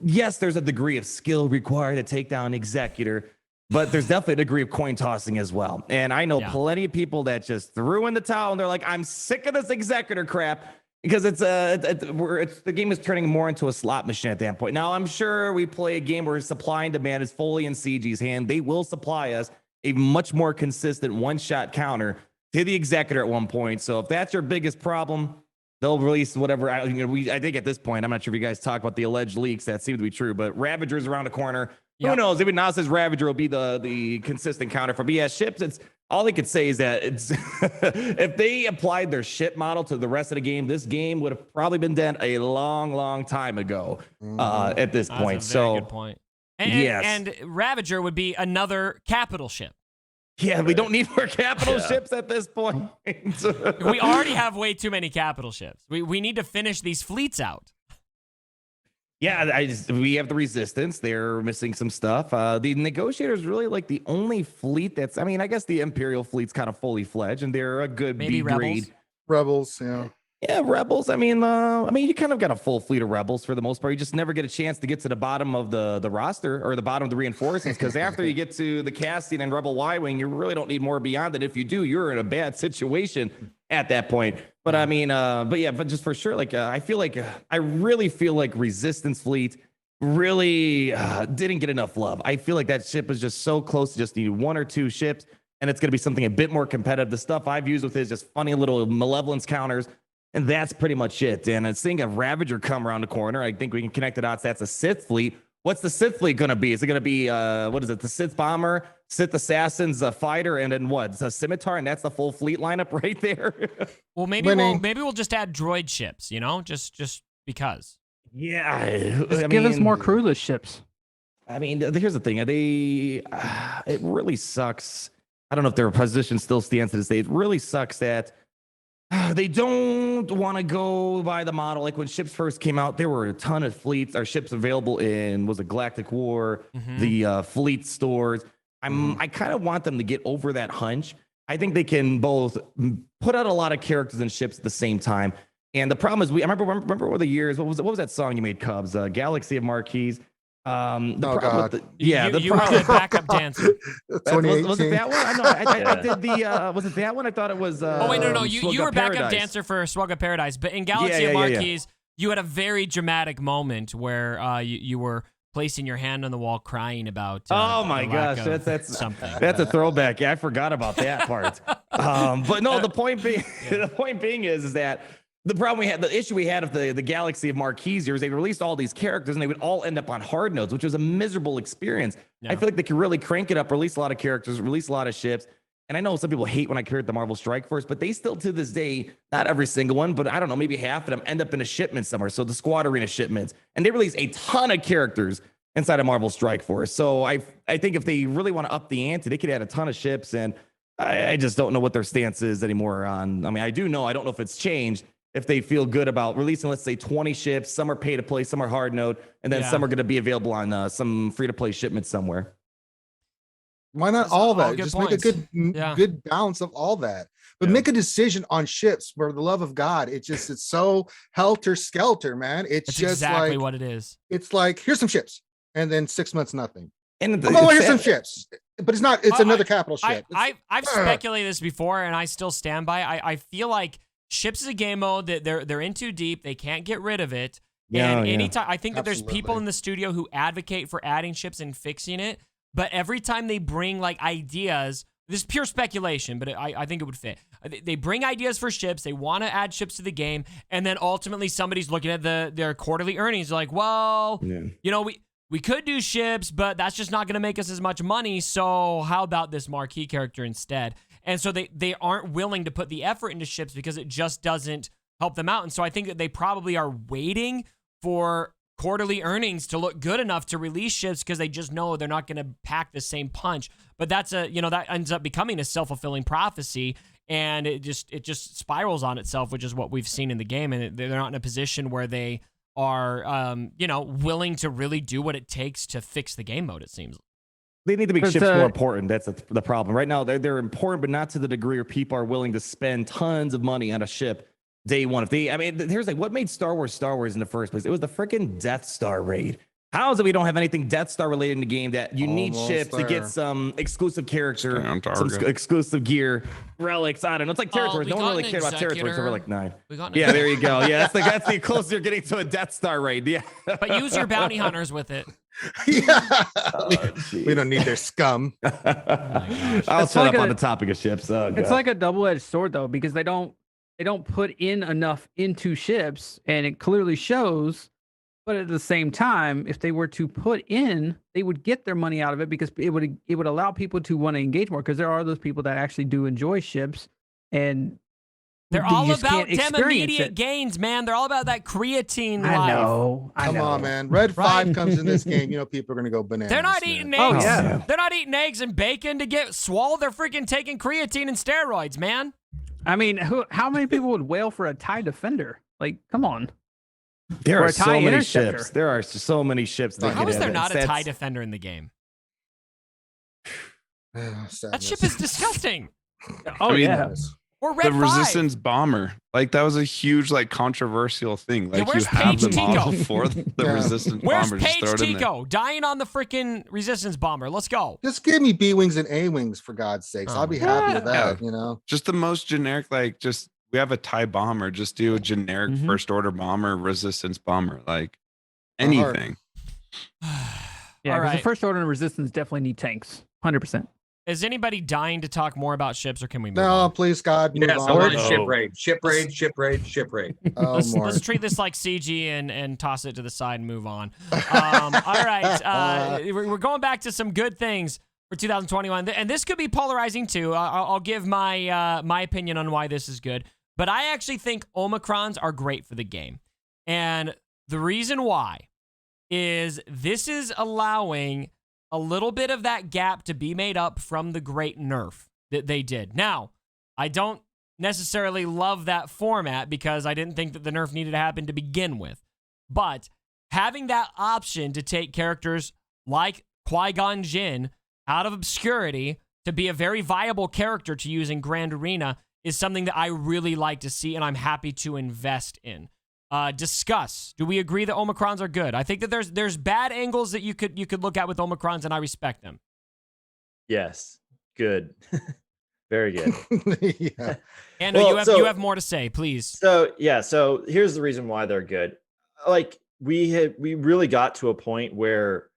yes, there's a degree of skill required to take down Executor, but there's definitely a degree of coin tossing as well. And I know plenty of people that just threw in the towel and they're like, I'm sick of this Executor crap because the game is turning more into a slot machine at that point. Now, I'm sure we play a game where supply and demand is fully in CG's hand. They will supply us. a much more consistent one-shot counter to the Executor at one point. So if that's your biggest problem, they'll release whatever. I think at this point, I'm not sure if you guys talk about the alleged leaks that seem to be true, but Ravager's around the corner. Who knows? Even now says Ravager will be the consistent counter for. But yeah, ships. It's all they could say is that it's if they applied their ship model to the rest of the game, this game would have probably been dead a long time ago. At this point, that's a very good point. And, yes, and Ravager would be another capital ship. Yeah, we don't need more capital ships at this point. We already have way too many capital ships. We need to finish these fleets out. Yeah, we have the Resistance. They're missing some stuff. The Negotiator is really like the only fleet that's, I mean, I guess the Imperial fleet's kind of fully fledged, and they're a good Maybe B grade. Rebels, yeah. Yeah, Rebels. I mean, you kind of got a full fleet of Rebels for the most part. You just never get a chance to get to the bottom of the roster or the bottom of the reinforcements, because after you get to the casting and Rebel Y-Wing, you really don't need more beyond it. If you do, you're in a bad situation at that point. But I mean, but just for sure, like I really feel like Resistance fleet really didn't get enough love. I feel like that ship is just so close to just need 1 or 2 ships, and it's going to be something a bit more competitive. The stuff I've used with it is just funny little malevolence counters. And that's pretty much it. And seeing a Ravager come around the corner, I think we can connect the dots. That's a Sith fleet. What's the Sith fleet going to be? Is it going to be, what is it? The Sith bomber, Sith assassins, a fighter, and then what? It's a scimitar, and that's the full fleet lineup right there. Well, maybe we'll just add droid ships, just because. Yeah. Give us more crewless ships. I mean, here's the thing. It really sucks. I don't know if their position still stands to this day. It really sucks that they don't want to go by the model. Like when ships first came out, there were a ton of fleets or ships available in Galactic War, the fleet stores. I kind of want them to get over that hunch. I think they can both put out a lot of characters and ships at the same time. And the problem is, I remember over the years, what was that song you made, Cubs? Galaxy of Marquees. You were the backup dancer. Was it that one? I did the. Was it that one? I thought it was. Oh wait, no. You were backup dancer for SWGoH Paradise, but in Galaxy of Marquees, you had a very dramatic moment where you were placing your hand on the wall, crying about. Oh my gosh, that's something. That's a throwback. Yeah, I forgot about that part. But no, the point being is that. The issue we had of the Galaxy of Marquees years, they released all these characters and they would all end up on hard nodes, which was a miserable experience. Yeah. I feel like they could really crank it up, release a lot of characters, release a lot of ships. And I know some people hate when I compare it to Marvel Strike Force, but they still to this day, not every single one, but I don't know, maybe half of them end up in a shipment somewhere. So the Squad Arena shipments, and they release a ton of characters inside of Marvel Strike Force. So I think if they really want to up the ante, they could add a ton of ships. And I just don't know what their stance is anymore on. I mean, I don't know if it's changed. If they feel good about releasing, let's say 20 ships, some are pay to play, some are hard node, and then some are going to be available on some free to play shipments somewhere. Why not all that? Just points. Make a good balance of all that, but make a decision on ships for the love of God. It's so helter skelter, man. It's just exactly like what it is. It's like, here's some ships, and then 6 months, nothing. And here's some ships, but it's not. It's another capital ship. I've speculated this before, and I still stand by. I feel like ships is a game mode that they're in too deep. They can't get rid of it. Anytime, I think that there's people in the studio who advocate for adding ships and fixing it. But every time they bring like ideas, this is pure speculation, but I think it would fit. They bring ideas for ships. They want to add ships to the game. And then ultimately somebody's looking at their quarterly earnings. They're like, well, we could do ships, but that's just not going to make us as much money. So how about this marquee character instead? And so they aren't willing to put the effort into ships because it just doesn't help them out. And so I think that they probably are waiting for quarterly earnings to look good enough to release ships because they just know they're not going to pack the same punch. But that's that ends up becoming a self-fulfilling prophecy, and it just spirals on itself, which is what we've seen in the game. And they're not in a position where they are, willing to really do what it takes to fix the game mode, it seems. They need to make ships more important. That's the problem. Right now, they're important, but not to the degree where people are willing to spend tons of money on a ship day one. Here's what made Star Wars in the first place? It was the freaking Death Star raid. How is it we don't have anything Death Star related in the game that you need ships to get some exclusive character, some exclusive gear, relics? I don't know. It's like territories. No one really cared about territories until we're like 9. Yeah, there you go. Yeah, that's the closest you're getting to a Death Star raid. Yeah. But use your bounty hunters with it. Yeah. Oh, We don't need their scum. I'll It's shut like up a- on the topic of ships. Oh, It's God. like a double-edged sword though, because they don't put in enough into ships, and it clearly shows. But at the same time, if they were to put in, they would get their money out of it, because it would allow people to want to engage more, because there are those people that actually do enjoy ships, and They're you all just about can't them experience immediate it. gains, man. They're all about that creatine life. I know. Come on, man. Red 5 comes in this game. You know, people are going to go bananas. They're not man. eating Oh, eggs. yeah. They're not eating eggs and bacon to get swole. They're freaking taking creatine and steroids, man. I mean, how many people would wail for a TIE Defender? Like, come on. There Or are a so TIE many Interceptor. ships. There are so many ships. They How How could is there have. not a That's- TIE Defender in the game? That Sadness. ship is disgusting. Oh, I mean, yeah. Or Red The 5. Resistance bomber, like that was a huge, like controversial thing. Like you where's have the Paige model Tico? for the Yeah. Resistance Where's bomber. Just Paige throw it in there. Tico? Dying on the freaking Resistance bomber. Let's go. Just give me B wings and A wings for God's sakes. Oh I'll be my happy with God. that. You know. Just the most generic, like just we have a TIE bomber. Just do a generic Mhm. first order bomber, Resistance bomber, like Or hard. anything. Yeah, All because right. the First Order and Resistance definitely need tanks. 100%. Is anybody dying to talk more about ships, or can we move No, on? please, God, move Yes, I on. want a Oh. ship raid, ship raid, ship raid, ship raid. Oh, more. Let's treat this like CG and toss it to the side and move on. All right, we're going back to some good things for 2021, and this could be polarizing too. I'll give my my opinion on why this is good, but I actually think Omicrons are great for the game, and the reason why is this is allowing a little bit of that gap to be made up from the great nerf that they did. Now, I don't necessarily love that format because I didn't think that the nerf needed to happen to begin with. But having that option to take characters like Qui-Gon Jinn out of obscurity to be a very viable character to use in Grand Arena is something that I really like to see and I'm happy to invest in. Discuss. Do we agree that Omicrons are good? I think that there's bad angles that you could look at with Omicrons, and I respect them. Yes. Good. Very good. Yeah. And Well, you have more to say, please. So here's the reason why they're good. Like we really got to a point where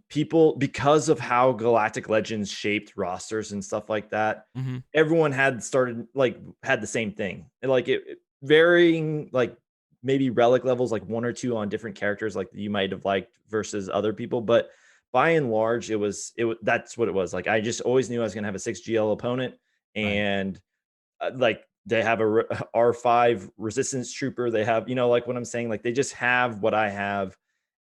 people, because of how Galactic Legends shaped rosters and stuff like that, Mhm. everyone had the same thing. And like it varying, like maybe relic levels, like 1 or 2 on different characters like you might have liked versus other people, but by and large that's what it was. Like I just always knew I was going to have a 6GL opponent, and like they have a R5 resistance trooper. They have, like what I'm saying, like they just have what I have.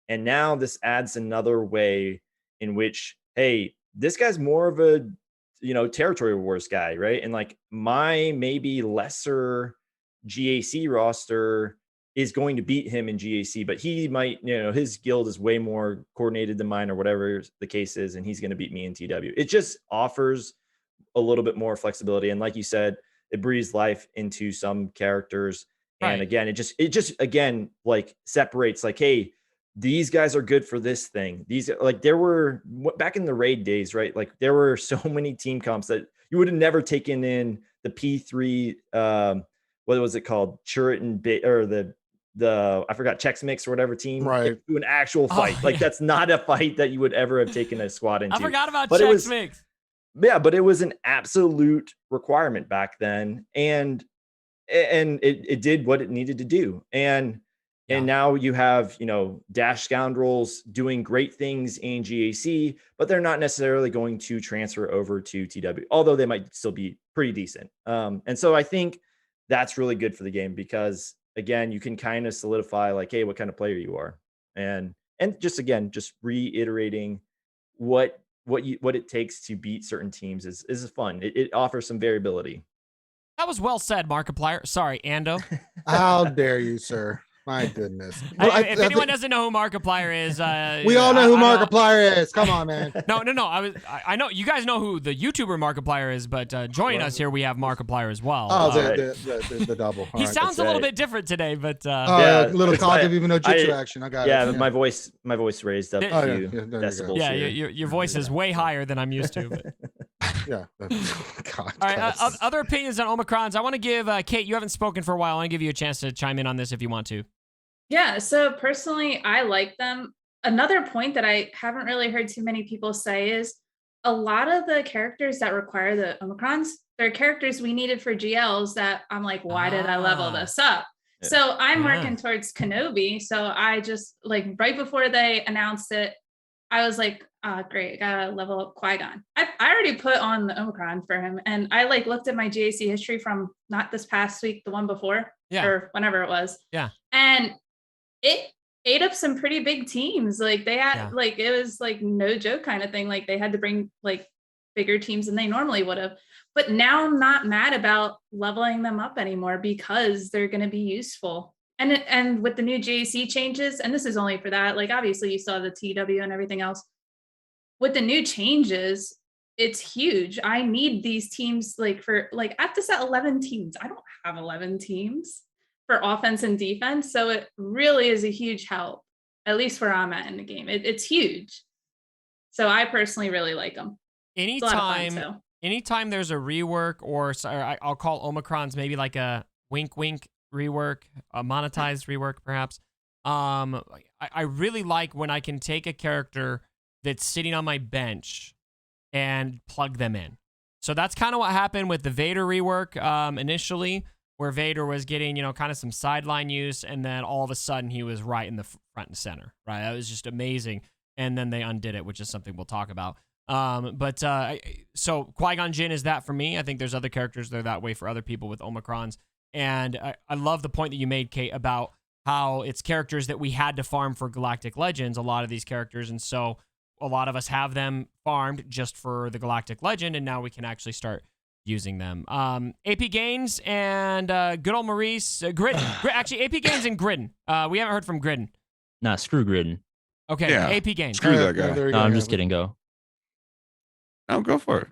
And now this adds another way in which, hey, this guy's more of a, territory wars guy, right? And like my maybe lesser GAC roster is going to beat him in GAC, but he might, his guild is way more coordinated than mine or whatever the case is, and he's going to beat me in TW. It just offers a little bit more flexibility. And like you said, it breathes life into some characters. Right. And again, it just again, like separates like, hey, these guys are good for this thing. These like there were back in the raid days, right? Like there were so many team comps that you would have never taken in the P3, what was it called? Churitan bit or the I forgot, Chex Mix or whatever team, Right. to an actual fight. Like yeah. that's not a fight that you would ever have taken a squad into. I forgot about But it Chex was- Mix. Yeah, but it was an absolute requirement back then, and it did what it needed to do. And now you have, Dash Scoundrels doing great things in GAC, but they're not necessarily going to transfer over to TW, although they might still be pretty decent. And so I think that's really good for the game because, again, you can kind of solidify like, hey, what kind of player you are. And just, again, just reiterating what it takes to beat certain teams is fun. It offers some variability. That was well said, Markiplier. Sorry, Ando. How dare you, sir? My goodness. If anyone doesn't know who Markiplier is, we all know who Markiplier is. Come on, man. No. I know you guys know who the YouTuber Markiplier is, but joining us here, we have Markiplier as well. Oh, the double. All he right. sounds a little bit different today, but Yeah, a little it's cognitive, like- even though jitsu action. I got Yeah, it. my voice raised up Oh, a yeah, few yeah, there you go. decibels. yeah, here. your voice is way higher than I'm used to. But. Yeah. God. All right, God. other opinions on Omicrons. I want to give Kate. You haven't spoken for a while. I want to give you a chance to chime in on this if you want to. Yeah, so personally, I like them. another point that I haven't really heard too many people say is a lot of the characters that require the Omicrons, they're characters we needed for GLs that I'm like, why did I level this up? Yeah. So I'm working towards Kenobi. So I just like right before they announced it, I was like, great, gotta level up Qui-Gon. I already put on the Omicron for him. And I like looked at my GAC history from not this past week, the one before, or whenever it was. Yeah. And it ate up some pretty big teams. Like they had like, it was like no joke kind of thing. Like they had to bring like bigger teams than they normally would have. But now I'm not mad about leveling them up anymore because they're going to be useful. And with the new GAC changes, and this is only for that, like obviously you saw the TW and everything else. With the new changes, it's huge. I need these teams like for like I have to set 11 teams. I don't have 11 teams for offense and defense. So it really is a huge help, at least where I'm at in the game. It's huge. So I personally really like them. Anytime there's a rework or I'll call Omicrons maybe like a wink rework, a monetized rework perhaps. I really like when I can take a character that's sitting on my bench and plug them in. So that's kind of what happened with the Vader rework initially, where Vader was getting, kind of some sideline use, and then all of a sudden he was right in the front and center, right? That was just amazing. And then they undid it, which is something we'll talk about. So Qui-Gon Jinn is that for me. I think there's other characters that are that way for other people with Omicrons. And I love the point that you made, Kate, about how it's characters that we had to farm for Galactic Legends, a lot of these characters. And so a lot of us have them farmed just for the Galactic Legend, and now we can actually start using them. AP Gaines and good old Maurice. Actually, AP Gaines and Gridden. We haven't heard from Gridden. Nah, screw Gridden. Okay, Yeah. AP Gaines. Screw that guy. No, I'm just kidding. Go. No, go for it.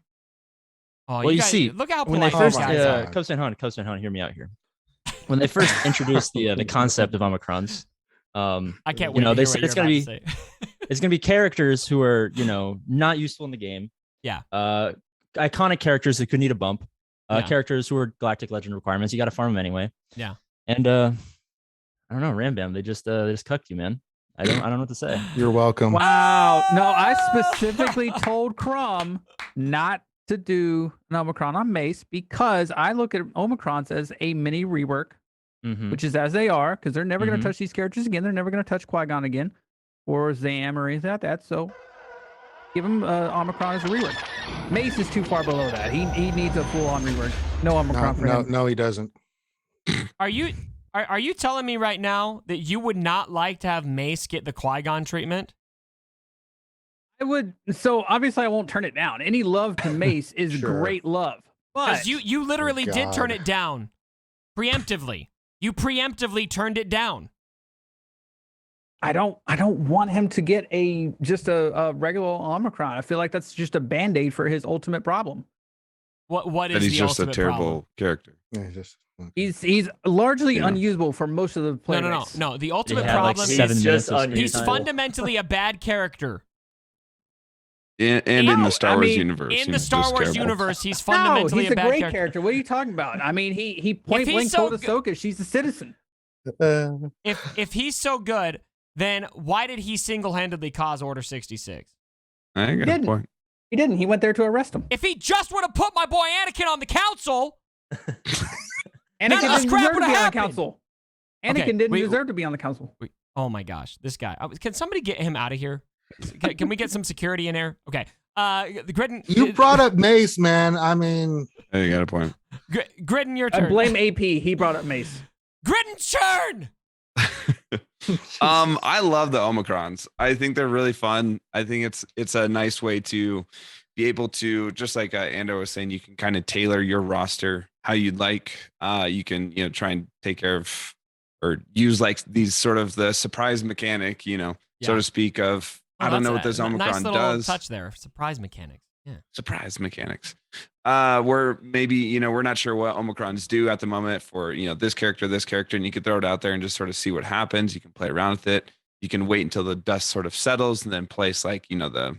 Oh, Well, you see, look how when they polite first, these guys are. Coast and hear me out here. When they first introduced the concept of Omicrons, I can't wait. they to said hear it's what gonna you're be about to say. it's gonna be characters who are not useful in the game. Yeah. Iconic characters that could need a bump. Yeah. Characters who are Galactic Legend requirements. You got to farm them anyway. Yeah. And I don't know, Rambam. They just cucked you, man. I don't know what to say. You're welcome. Wow. No, I specifically told Crom not to do an Omicron on Mace because I look at Omicrons as a mini rework, which is as they are, because they're never going to touch these characters again. They're never going to touch Qui-Gon again or Zam or anything like that. So give him Omicron as a rework. Mace is too far below that. He needs a full-on rework. No Omicron for him. No, he doesn't. Are you telling me right now that you would not like to have Mace get the Qui-Gon treatment? I would. So obviously I won't turn it down. Any love to Mace is great love. But you literally did turn it down preemptively. You preemptively turned it down. I don't want him to get just a regular Omicron. I feel like that's just a band-aid for his ultimate problem. What is he's the just a ultimate terrible problem? character. Yeah, He's largely unusable for most of the player base. No. The ultimate Yeah, problem like is just he's unusable. fundamentally a bad character. And in the Star Wars universe. In the he's Star just Wars terrible. universe, he's No, fundamentally he's a a bad great character. character. What are you talking about? I mean, he point blank told Ahsoka she's a citizen. If he's so good, then why did he single-handedly cause Order 66? I got a point. He didn't. He went there to arrest him. If he just would have put my boy Anakin on the council, Anakin this didn't crap deserve to would've be on the happened. council. Anakin Okay, didn't wait, deserve to be on the council. oh my gosh, this guy. Can somebody get him out of here? Can we get some security in there? Okay. The Gridden. You brought up Mace, man. I mean, Hey, you got a point. Gridden, your I turn. blame AP. He brought up Mace. Gridden's turn. I love the Omicrons. I think they're really fun. I think it's a nice way to be able to, just like Ando was saying, you can kind of tailor your roster how you'd like. You can try and take care of or use like these sort of the surprise mechanic, so to speak, of I don't know what this Omicron nice little does. Touch there, surprise mechanics. Yeah, surprise mechanics. Where maybe we're not sure what Omicrons do at the moment for this character, and you can throw it out there and just sort of see what happens. You can play around with it. You can wait until the dust sort of settles and then place like the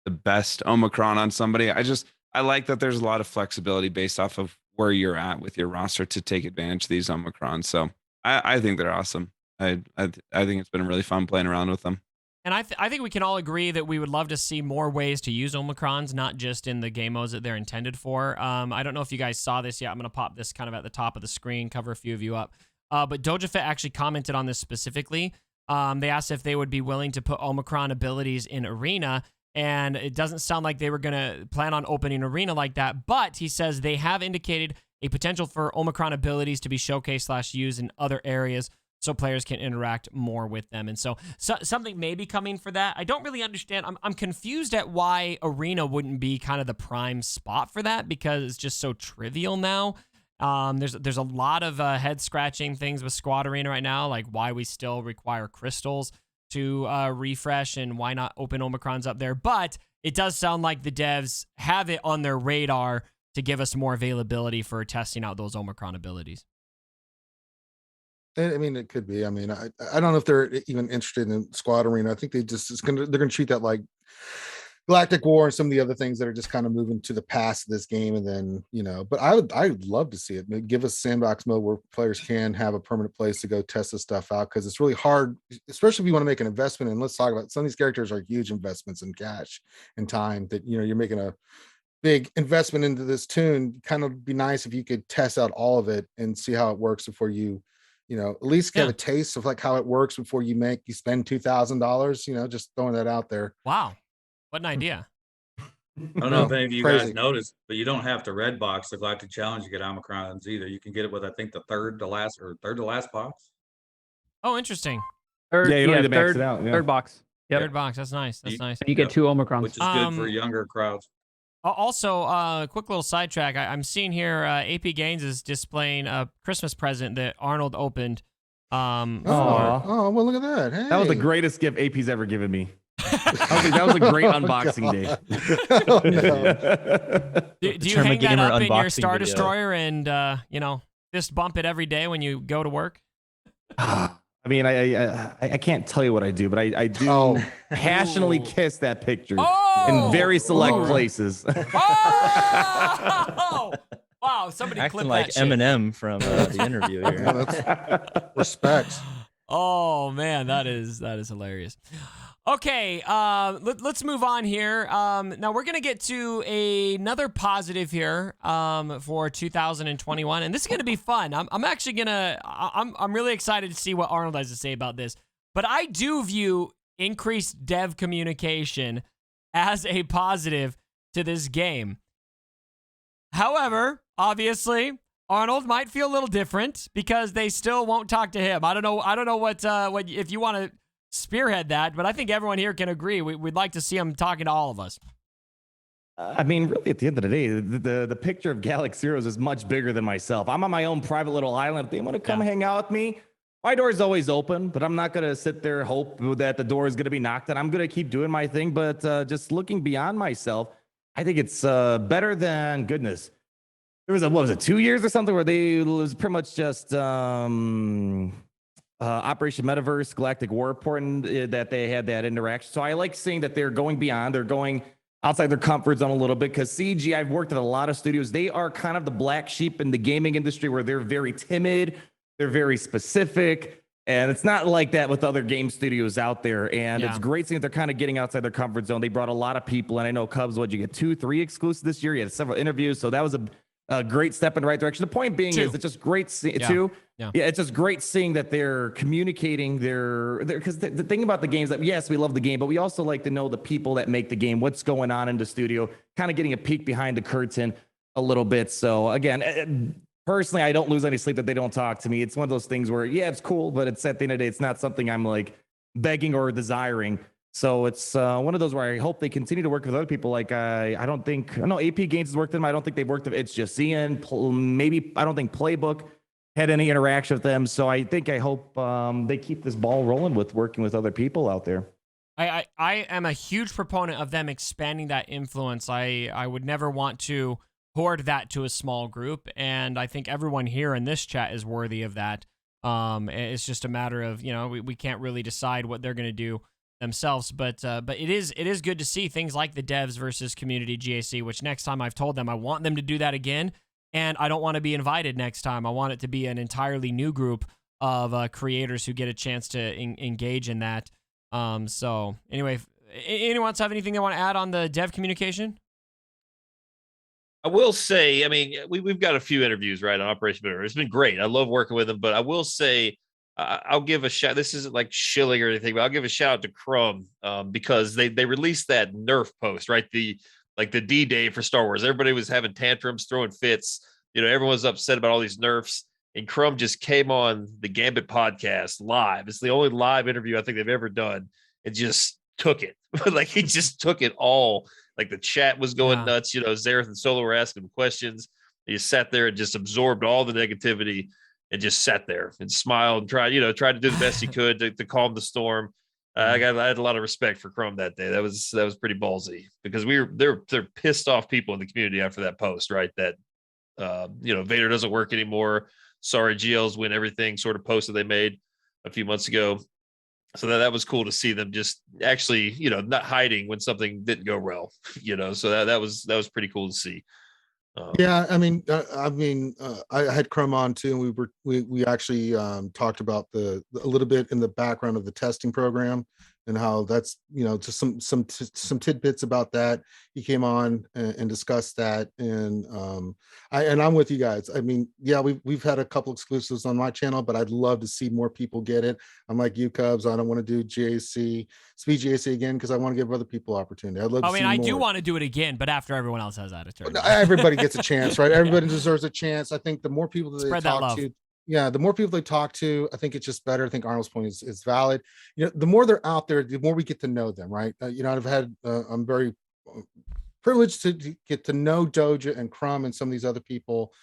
best Omicron on somebody. I like that there's a lot of flexibility based off of where you're at with your roster to take advantage of these Omicrons. So I think they're awesome. I think it's been really fun playing around with them. And I think we can all agree that we would love to see more ways to use Omicrons, not just in the game modes that they're intended for. I don't know if you guys saw this yet. I'm going to pop this kind of at the top of the screen, cover a few of you up. But DojaFit actually commented on this specifically. They asked if they would be willing to put Omicron abilities in Arena, and it doesn't sound like they were going to plan on opening Arena like that. But he says they have indicated a potential for Omicron abilities to be showcased / used in other areas, so players can interact more with them. And so something may be coming for that. I don't really understand. I'm confused at why Arena wouldn't be kind of the prime spot for that, because it's just so trivial now. There's a lot of head scratching things with Squad Arena right now, like why we still require crystals to refresh and why not open Omicrons up there. But it does sound like the devs have it on their radar to give us more availability for testing out those Omicron abilities. I mean, it could be. I mean, I don't know if they're even interested in Squad Arena. I think they're gonna treat that like Galactic War and some of the other things that are just kind of moving to the past of this game. And then, but I would love to see it. Give us sandbox mode where players can have a permanent place to go test this stuff out, because it's really hard, especially if you want to make an investment. And let's talk about some of these characters are huge investments in cash and time that, you're making a big investment into this tune. Kind of be nice if you could test out all of it and see how it works before you at least get a taste of like how it works before you spend $2,000, just throwing that out there. Wow. What an idea. I don't know if any of you guys noticed, but you don't have to red box the Galactic Challenge to get Omicrons either. You can get it with, I think, the third to last box. Oh, interesting. You don't need to max it out. Third box. Yep. Third box. That's nice. That's nice. You get 2 Omicrons. Which is good for younger crowds. Also, quick little sidetrack. I'm seeing here AP Gaines is displaying a Christmas present that Arnold opened. Well, look at that. Hey. That was the greatest gift AP's ever given me. That was a great unboxing day. Oh, no. Do you hang that up in your Star Destroyer and, just bump it every day when you go to work? I mean, I can't tell you what I do, but I do passionately kiss that picture in very select places. Wow, somebody acting clip like that shit. Eminem from the interview here. Yeah, that's respect. Oh man, that is hilarious. Okay, let's move on here. Now we're gonna get to another positive here for 2021, and this is gonna be fun. I'm really excited to see what Arnold has to say about this. But I do view increased dev communication as a positive to this game. However, obviously, Arnold might feel a little different because they still won't talk to him. I don't know what if you want to spearhead that, but I think everyone here can agree. We'd like to see him talking to all of us. I mean, really, at the end of the day, the picture of Galaxy Heroes is much bigger than myself. I'm on my own private little island. If they want to come hang out with me, my door is always open, but I'm not going to sit there and hope that the door is going to be knocked on. I'm going to keep doing my thing, but just looking beyond myself, I think it's better than goodness. There was 2 years or something where it was pretty much just Operation Metaverse, Galactic War Report, that they had that interaction. So I like seeing that they're going beyond, they're going outside their comfort zone a little bit, because CG, I've worked at a lot of studios. They are kind of the black sheep in the gaming industry where they're very timid, they're very specific, and it's not like that with other game studios out there. And it's great seeing that they're kind of getting outside their comfort zone. They brought a lot of people, and I know Cubs, what'd you get, 2-3 exclusives this year? You had several interviews, so that was a great step in the right direction. The point being is it's just great it's just great seeing that they're communicating because the thing about the games that, yes, we love the game, but we also like to know the people that make the game, what's going on in the studio, kind of getting a peek behind the curtain a little bit. So again, personally, I don't lose any sleep that they don't talk to me. It's one of those things where, it's cool, but it's at the end of the day, it's not something I'm like begging or desiring. So it's one of those where I hope they continue to work with other people. Like I know AP Gaines has worked with them. I don't think they've worked with It's Just Ian. I don't think Playbook had any interaction with them. So I hope they keep this ball rolling with working with other people out there. I am a huge proponent of them expanding that influence. I would never want to hoard that to a small group, and I think everyone here in this chat is worthy of that. It's just a matter of, we can't really decide what they're going to do themselves, but it is good to see things like the devs versus community GAC, which next time I've told them I want them to do that again, and I don't want to be invited next time. I want it to be an entirely new group of creators who get a chance to engage in that. So anyway, anyone else have anything they want to add on the dev communication? I will say, I mean, we've got a few interviews right on Operation Bitter. It's been great. I love working with them, but I will say, I'll give a shout. This isn't like shilling or anything, but I'll give a shout out to Crumb because they released that Nerf post, right? The D-Day for Star Wars. Everybody was having tantrums, throwing fits. Everyone was upset about all these nerfs. And Crumb just came on the Gambit podcast live. It's the only live interview I think they've ever done, and just took it. Like he just took it all. Like the chat was going nuts. Zareth and Solo were asking him questions. He just sat there and just absorbed all the negativity and just sat there and smiled and tried to do the best he could to calm the storm. I had a lot of respect for Crumb that day. That was pretty ballsy because they're pissed off people in the community after that post, right? That Vader doesn't work anymore. Sorry, GLs win everything sort of post that they made a few months ago. So that was cool to see them just actually, not hiding when something didn't go well, so that was pretty cool to see. Yeah, I had Crumb on too, and we actually talked about a little bit in the background of the testing program and how that's just some tidbits about that. He came on and discussed that, and I'm with you guys. I mean, yeah, we've had a couple exclusives on my channel, but I'd love to see more people get it. I'm like you, Cubs. I don't want to do Speed GAC again because I want to give other people opportunity. I'd love. I do want to do it again, but after everyone else has that turn. Everybody gets a chance, right? Everybody deserves a chance. I think the more people that they talk to. Yeah, the more people they talk to, I think it's just better. I think Arnold's point is valid. The more they're out there, the more we get to know them, right? I'm very privileged to get to know Doja and Crumb and some of these other people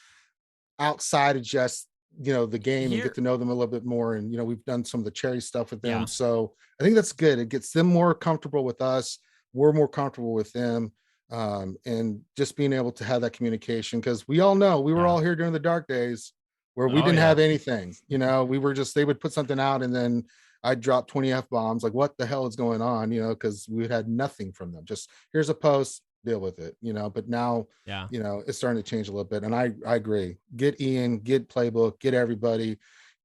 outside of just the game and get to know them a little bit more. And we've done some of the charity stuff with them, so I think that's good. It gets them more comfortable with us. We're more comfortable with them, and just being able to have that communication because we all know we were all here during the dark days. Where we didn't have anything, we were just, they would put something out and then I'd drop 20 F-bombs, like what the hell is going on, because we had nothing from them. Just here's a post, deal with it, but now, it's starting to change a little bit. And I agree. Get Ian, get Playbook, get everybody.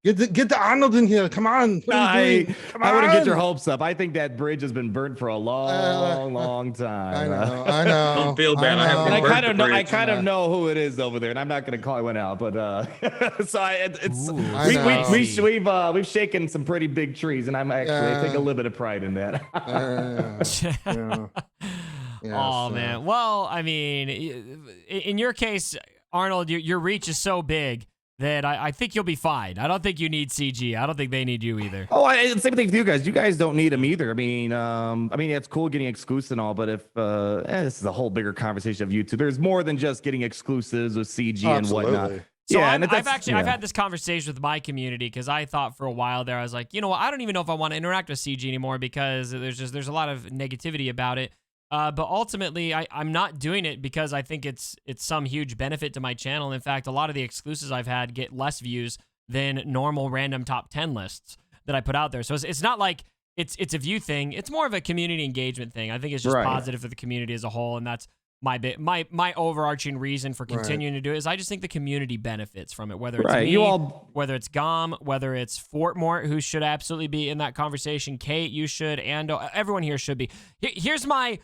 Get the Arnold in here. Come on. I wouldn't get your hopes up. I think that bridge has been burnt for a long time. I know. Don't feel bad. I kind of know who it is over there, and I'm not going to call anyone out. But we've shaken some pretty big trees, and I take a little bit of pride in that. Man. Well, I mean, in your case, Arnold, your reach is so big that I think you'll be fine. I don't think you need CG. I don't think they need you either. Same thing with you guys. You guys don't need them either. I mean, it's cool getting exclusives and all, but if this is a whole bigger conversation of YouTube. There's more than just getting exclusives with CG and whatnot. So I've had this conversation with my community because I thought for a while there, I was like, I don't even know if I want to interact with CG anymore because there's a lot of negativity about it. But ultimately, I'm not doing it because I think it's some huge benefit to my channel. In fact, a lot of the exclusives I've had get less views than normal random top 10 lists that I put out there. So it's not like it's a view thing. It's more of a community engagement thing. I think it's just positive for the community as a whole, and that's my overarching reason for continuing to do it is I just think the community benefits from it. Whether it's me, whether it's Gom, whether it's Fortmort, who should absolutely be in that conversation. Kate, you should, and everyone here should be. Here's my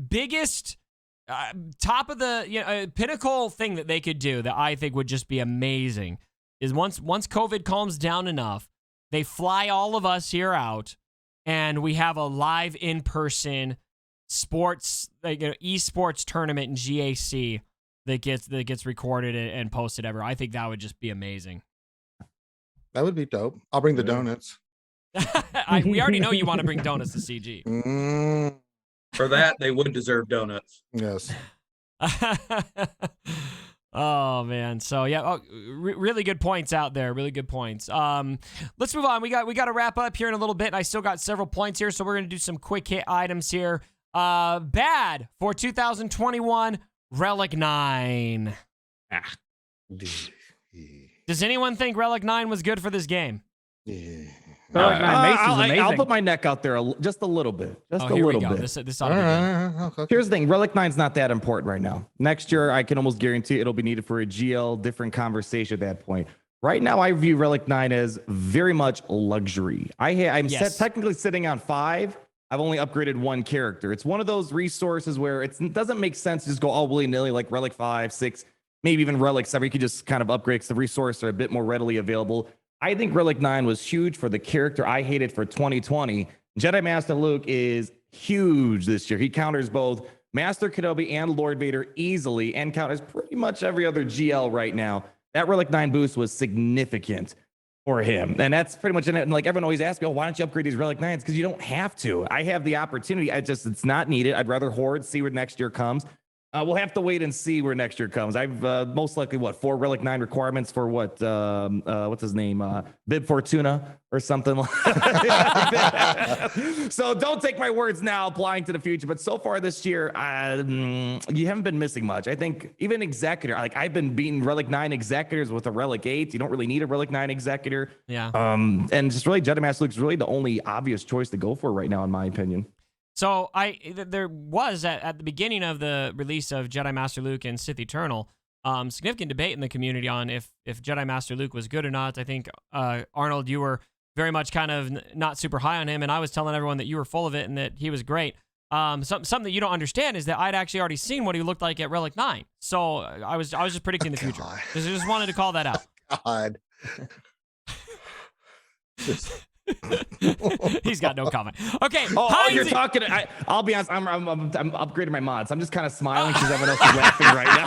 biggest top of the pinnacle thing that they could do that I think would just be amazing is once COVID calms down enough, they fly all of us here out and we have a live in-person sports esports tournament in GAC that gets recorded and posted ever. I think that would just be amazing. That would be dope. I'll bring the donuts. We already know you want to bring donuts to CG. For that, they would deserve donuts. Yes. Oh man. So yeah, really good points out there. Really good points. Let's move on. We got to wrap up here in a little bit. And I still got several points here, so we're gonna do some quick hit items here. Bad for 2021 Relic 9. Does anyone think Relic 9 was good for this game? Yeah. I'll put my neck out there just a little bit. Just a little bit. This ought to be good. Here's the thing. Relic 9's not that important right now. Next year, I can almost guarantee it'll be needed for a GL, different conversation at that point. Right now, I view Relic 9 as very much luxury. I'm technically sitting on 5. I've only upgraded 1 character. It's one of those resources where it doesn't make sense to just go all willy-nilly like Relic 5, 6, maybe even Relic 7. You could just kind of upgrade because the resources are a bit more readily available. I think Relic 9 was huge for the character I hated for 2020. Jedi Master Luke is huge this year. He counters both Master Kenobi and Lord Vader easily and counters pretty much every other GL right now. That Relic 9 boost was significant for him. And that's pretty much it. And like everyone always asks me, oh, why don't you upgrade these Relic 9s? Because you don't have to. I have the opportunity. It's not needed. I'd rather hoard, see where next year comes. We'll have to wait and see where next year comes. I've most likely 4 Relic 9 requirements for what's his name? Bib Fortuna or something like that. So don't take my words now applying to the future. But so far this year, you haven't been missing much. I think even Executor, like I've been beating Relic 9 Executors with a Relic 8. You don't really need a Relic 9 Executor. Yeah. And just really Jedi Master Luke's really the only obvious choice to go for right now, in my opinion. So there was at the beginning of the release of Jedi Master Luke and Sith Eternal, significant debate in the community on if Jedi Master Luke was good or not. I think Arnold, you were very much kind of not super high on him, and I was telling everyone that you were full of it and that he was great. Something that you don't understand is that I'd actually already seen what he looked like at Relic 9, so I was just predicting the future. Just wanted to call that out. God. He's got no comment. Okay. Oh, you're talking. I'll be honest. I'm upgrading my mods. I'm just kind of smiling because everyone else is laughing right now.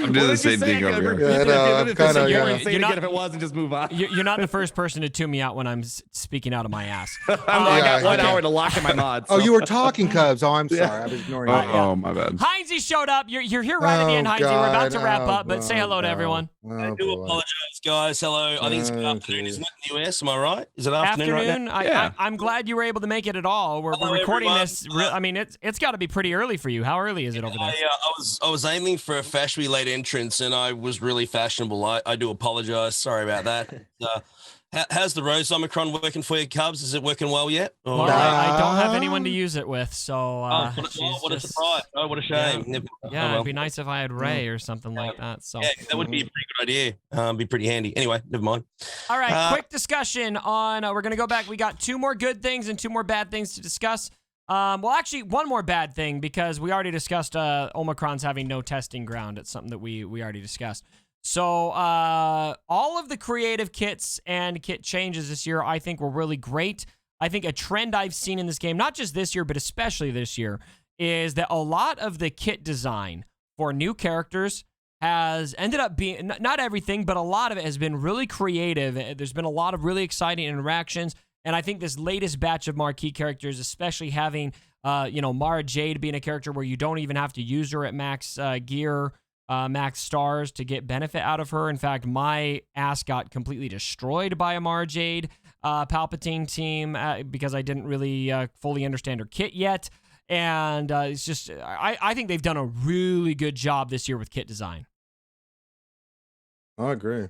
I'm doing the same thing over here. Say it again if it was and just move on. You're not the first person to tune me out when I'm speaking out of my ass. I got 1 hour to lock in my mods. So. Oh, you were talking, Cubs. Oh, I'm sorry. I was ignoring you. Oh, my bad. Heinzie showed up. You're here right at the end, Heinzie. We're about to wrap up, but say hello to everyone. I do apologize, guys. Hello. I think it's good afternoon, isn't it, in the US? Am I right? Is it afternoon right now? I'm glad you were able to make it at all. We're recording everyone. this. I mean, it's got to be pretty early for you. How early is it over there? I was aiming for a fashionably late entrance, and I was really fashionable. I do apologize. Sorry about that. How's the Rose Omicron working for you, Cubs? Is it working well yet? Well, I don't have anyone to use it with, so what a surprise! Oh, what a shame. Yeah, it'd be nice if I had Ray or something like that. So yeah, that would be a pretty good idea. Be pretty handy. Anyway, never mind. All right, quick discussion on. We're gonna go back. We got 2 more good things and 2 more bad things to discuss. Well, actually, 1 more bad thing because we already discussed Omicron's having no testing ground. It's something that we already discussed. So all of the creative kits and kit changes this year, I think, were really great. I think a trend I've seen in this game, not just this year, but especially this year, is that a lot of the kit design for new characters has ended up being, not everything, but a lot of it has been really creative. There's been a lot of really exciting interactions. And I think this latest batch of marquee characters, especially having, Mara Jade being a character where you don't even have to use her at max gear, max stars to get benefit out of her. In fact, my ass got completely destroyed by a Mara Jade Palpatine team because I didn't really fully understand her kit yet. And it's just, I think they've done a really good job this year with kit design. I agree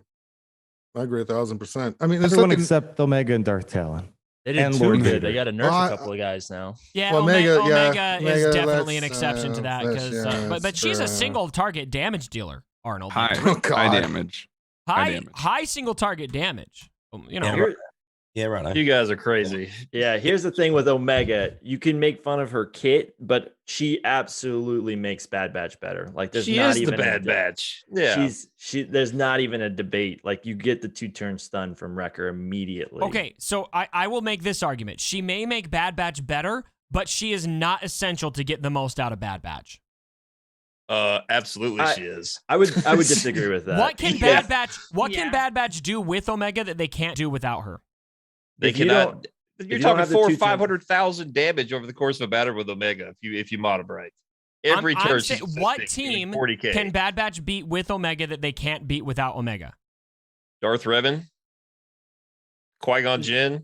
1,000%. I mean, everyone except Omega and Darth Talon. They did too good. They got to nerf a couple of guys now. Yeah, well, Omega is definitely an exception to that because, but she's a single target damage dealer, Arnold. High damage. High single target damage. Yeah, right. You guys are crazy. Yeah, here's the thing with Omega. You can make fun of her kit, but she absolutely makes Bad Batch better. Like there's not even the Bad Batch. Yeah. There's not even a debate. Like you get the 2-turn stun from Wrecker immediately. Okay, so I will make this argument. She may make Bad Batch better, but she is not essential to get the most out of Bad Batch. Absolutely she is. I would disagree with that. What can Bad Batch do with Omega that they can't do without her? They cannot. You're talking 400,000 or 500,000 damage over the course of a battle with Omega if you mod it right. Every turn. What team 40K. Can Bad Batch beat with Omega that they can't beat without Omega? Darth Revan, Qui-Gon Jinn.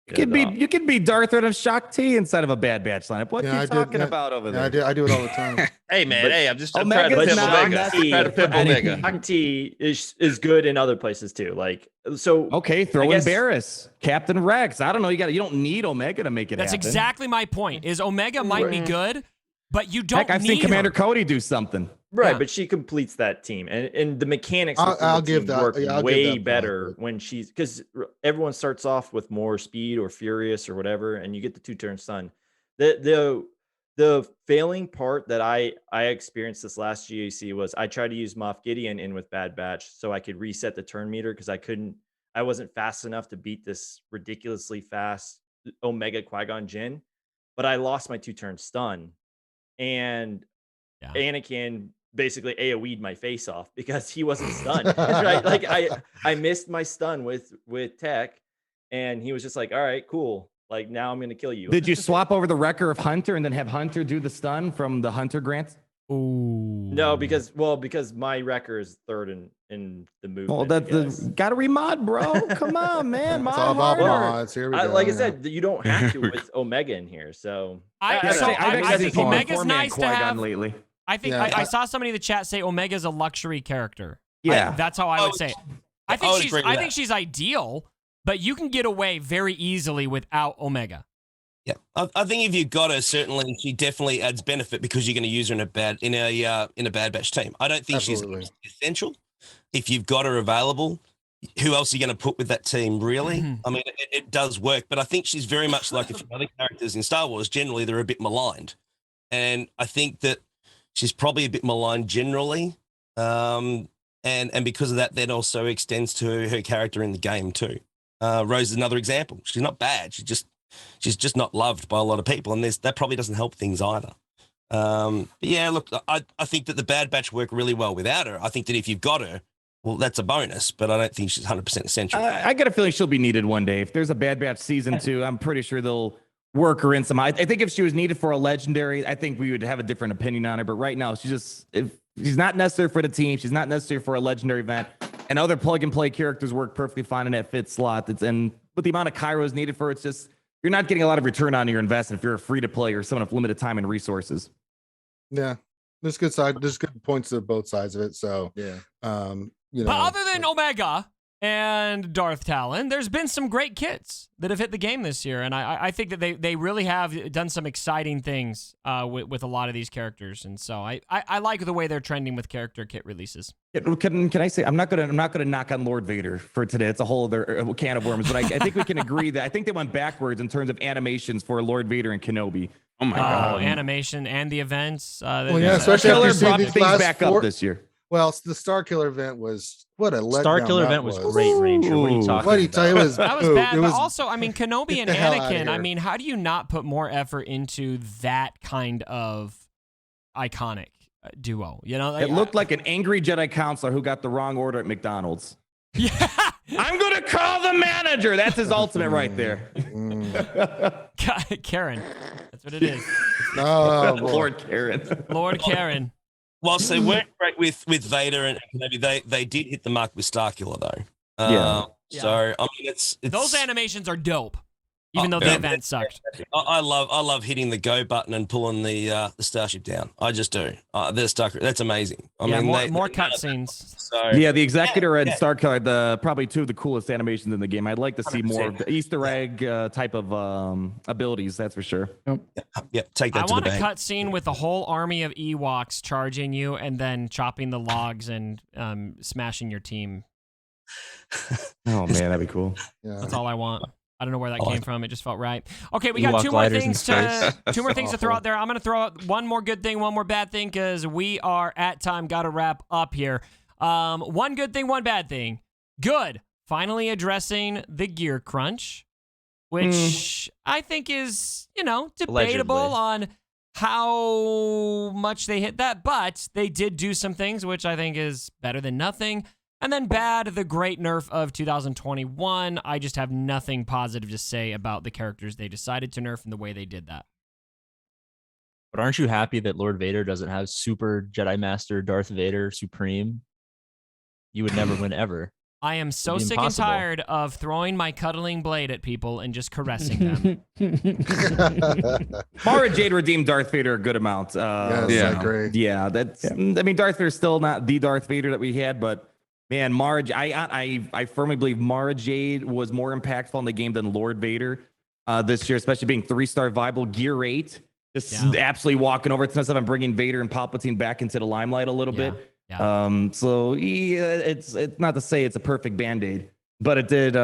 You can be Darth Revan Shock T inside of a Bad Batch lineup. What are you talking about over there? I do it all the time. Hey man, I'm trying to pimp Omega. Trying to pimp Omega. Shock T is good in other places too. Like so. Okay, throw in Barriss, Captain Rex. I don't know. You don't need Omega to make it happen. That's exactly my point. Is Omega might be good, but you don't. Heck, I've seen Commander Cody do something. Right, Yeah. but she completes that team, and the mechanics I'll within the give team that- work yeah, I'll give way that better benefit. when she's, because everyone starts off with more speed or furious or whatever, and you get the 2-turn stun. The failing part that I experienced this last GAC was I tried to use Moff Gideon in with Bad Batch so I could reset the turn meter because I wasn't fast enough to beat this ridiculously fast Omega Qui-Gon Jinn, but I lost my 2-turn stun, and Anakin basically AoE'd my face off because he wasn't stunned. Right? Like I missed my stun with tech, and he was just like, all right, cool. Like, now I'm gonna kill you. Did you swap over the Wrecker of Hunter and then have Hunter do the stun from the Hunter grants? Ooh. No, because my Wrecker is third in the movement. Well, that's gotta remod, bro. Come on, man. It's all about mods. Here we go. Like I yeah. said, you don't have to with Omega in here. So I I've actually think seen Omega's Four-Man nice to Qui-Gon have. lately. I think Yeah. I saw somebody in the chat say Omega's a luxury character. Yeah. That's how I would say it. I I think would she's agree with I think that. she's ideal, but you can get away very easily without Omega. Yeah, I think if you got her, certainly she definitely adds benefit because you're going to use her in a Bad Batch team. I don't think Absolutely. she's essential. If you've got her available, who else are you going to put with that team? Really? I mean, it does work, but I think she's very much like a few other characters in Star Wars. Generally, they're a bit maligned, and I think that she's probably a bit maligned generally. And because of that also extends to her character in the game too. Rose is another example. She's not bad. She's just not loved by a lot of people, and that probably doesn't help things either. But yeah, look, I think that the Bad Batch work really well without her. I think that if you've got her, well, that's a bonus, but I don't think she's 100% essential. I got a feeling she'll be needed one day. If there's a Bad Batch season 2, I'm pretty sure they'll work her in some. I think if she was needed for a legendary, I think we would have a different opinion on her. But right now, if she's not necessary for the team, she's not necessary for a legendary event, and other plug and play characters work perfectly fine in that fit slot. And with the amount of Kairos needed for it, it's just you're not getting a lot of return on your investment if you're a free to play or someone with limited time and resources. Yeah, there's good points to both sides of it. So yeah, But other than Omega and Darth Talon, there's been some great kits that have hit the game this year, and I think that they really have done some exciting things with a lot of these characters, and so I like the way they're trending with character kit releases. Can I say I'm not gonna knock on Lord Vader for today. It's a whole other can of worms, but I think we can agree that I think they went backwards in terms of animations for Lord Vader and Kenobi. Oh my god! Animation and the events. Well, yeah, especially after seeing these things last back four up this year. Well, the Star Killer event was what a letdown. Star Killer that event was great, Ranger. What are you talking What do you about? tell you? That was bad, but also, I mean, Kenobi and the hell outta Anakin, I here. mean, how do you not put more effort into that kind of iconic duo? You know, It looked like an angry Jedi counselor who got the wrong order at McDonald's. Yeah. I'm going to call the manager. That's his ultimate right there. Karen. That's what it is. Oh, boy. Lord Karen. Lord Karen. Whilst they weren't great with Vader and Kenobi, they did hit the mark with Starkiller though. Yeah. So I mean, it's Those animations are dope, even though the yeah. event sucked. I love hitting the go button and pulling the starship down. I just do. They're stuck. That's amazing. I mean, more cutscenes. So Yeah, the Executor and Starkiller, probably two of the coolest animations in the game. I'd like to see more of the Easter egg type of abilities. That's for sure. yeah, take that I to the want a bank. cutscene with a whole army of Ewoks charging you and then chopping the logs and smashing your team. Oh man, that'd be cool. Yeah. That's all I want. I don't know where that I came like from. It just felt right. Okay, we got Ewok two more gliders in things to throw Awful. out there. I'm gonna throw out one more good thing, one more bad thing, because we are at time. Got to wrap up here. One good thing, one bad thing. Good. Finally addressing the gear crunch, which I think is, debatable Allegedly. on how much they hit that, but they did do some things, which I think is better than nothing. And then bad, the great nerf of 2021. I just have nothing positive to say about the characters they decided to nerf and the way they did that. But aren't you happy that Lord Vader doesn't have Super Jedi Master Darth Vader Supreme? You would never win ever. I am so It'd be sick and impossible. tired of throwing my cuddling blade at people and just caressing them. Mara Jade redeemed Darth Vader a good amount. Yes, Yeah. I agree. Yeah, that's. I mean, Darth Vader's still not the Darth Vader that we had, but man, I firmly believe Mara Jade was more impactful in the game than Lord Vader this year, especially being 3-star viable gear 8. Just absolutely walking over. It's not stuff. I'm bringing Vader and Palpatine back into the limelight a little bit. Yeah. So it's not to say it's a perfect Band-Aid, but it did